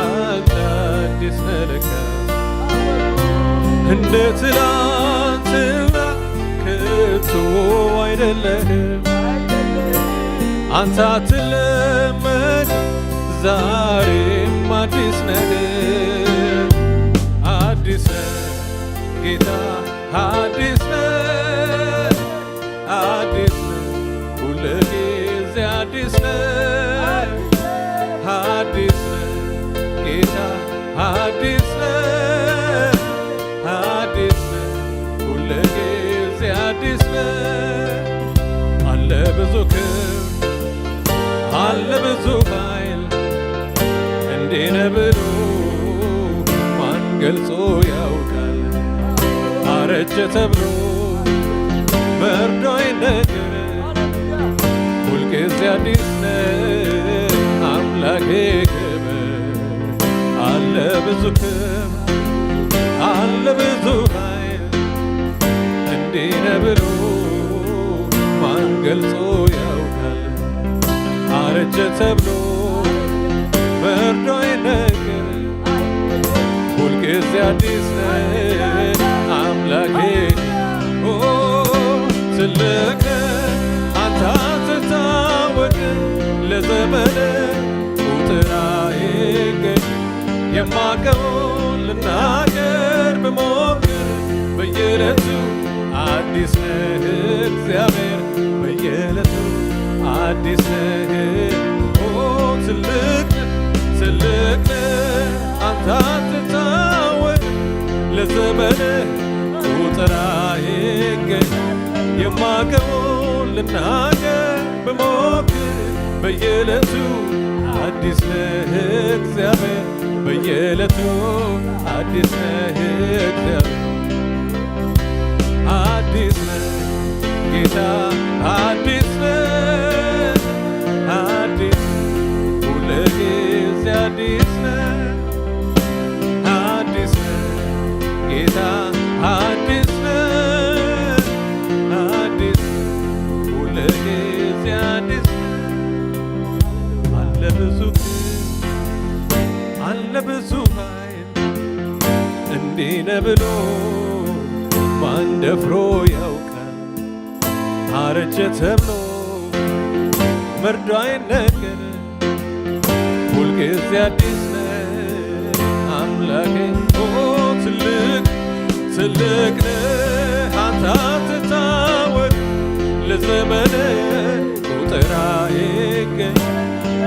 S2: አንተ አዲስ ነህ ለካ እንደ ትላንትና ከቶ አይደለህም አንተ አትለመድ ዛሬም አዲስ ነህ አዲስ ነህ ጌታ አዲስ ነህ አዲስ ነህ ሁልጊዜ አዲስ ነህ አዲስ ነህ ጌታ አዲስ ነህ አዲስ ነህ ሁልጊዜ አዲስ ነህ አለ ብዙ ክብር አለ ብዙ ኃይል እንዲህ ነህ ብሎ ማን ገልጾ ያውቃል አረጀ ተብሎ መርዶ አይነገር ሁልጊዜ አዲስ ነህ አምላኬ ክብር አለ ብዙ ክብር አለ ብዙ ኃይል እንዲህ ነህ ብሎ ማን ገልጾ ያውቃል አረጀ ተብሎ መርዶ አይነገር ሁልጊዜ አዲስ ነህ አምላኬ ትልቅ አንተ አትታወቅም ለዘመን ቁጥር አይገኝ የማውቀውን ልናገር ብሞክር በየዕለቱ አዲስ ነህ እግዚአብሔር በየዕለቱ አዲስ ነህ ትልቅ ትልቅ አንተ አትታወቅም ለዘመን ቁጥር አይገኝ የማውቀውን ልናገር ብሞክር በየዕለቱ አዲስ ነህ እግዚአብሔር በየዕለቱ አዲስ ነህ እግዚአብሔር አዲስ ነህ ጌታ አዲስ ነህ አዲስ ሁልጊዜ አዲስ ነህ አዲስ ነህ ጌታ አዲስ ነህ አዲስ ሁልጊዜ አዲስ አለ ብዙ አለ ብዙ ኃይል እንዲህ ነህ ብሎ ማን ደፍሮ ያውቃል አረጀ ተብሎ መርዶ አይነገር ሁልጊዜ አዲስ ነህ አምላኬ ትልቅ ትልቅ ነህ አንተ አትታወቅ ለዘመን ቁጥር አይገኝ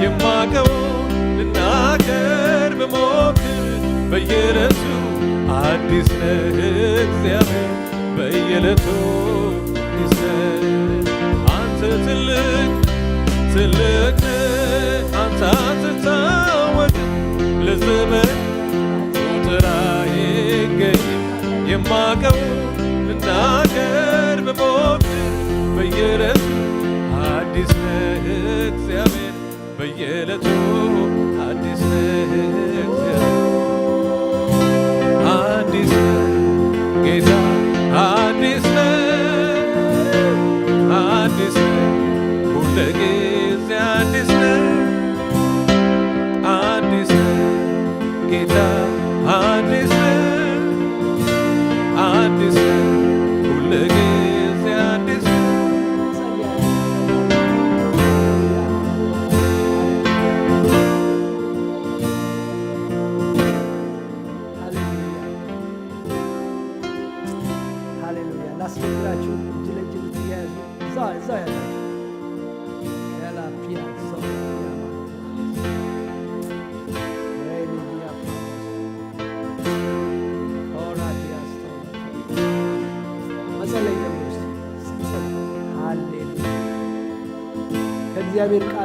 S2: የማውቀውን ልናገር ብሞክር በየዕለቱ አዲስ ነህ እግዚአብሔር በየዕለቱ አዲስ ነህ አንተ ትልቅ ትልቅ ነህ አንተ አትታወቅ ለዘመን ቁጥር አይገኝ የማውቀውን ልናገር ብሞክር በየዕለቱ አዲስ ነህ እግዚአብሔር በየዕለቱ አዲስ ነህ እግዚአብሔር አዲስ ነህ ጌታ አዲስ ነህ አዲስ ነህ ሁልጊዜ አዲስ ነህ አዲስ ነህ ጌታ አዲስ ነህ አዲስ ነህ ሁልጊዜ አዲስ ነህ
S1: ላስቸግራችሁ እጅ ለእጅ ብትያያዙ እዛ ያላችሁ ያላፒያ ሰው ያማ የእግዚአብሔር ቃል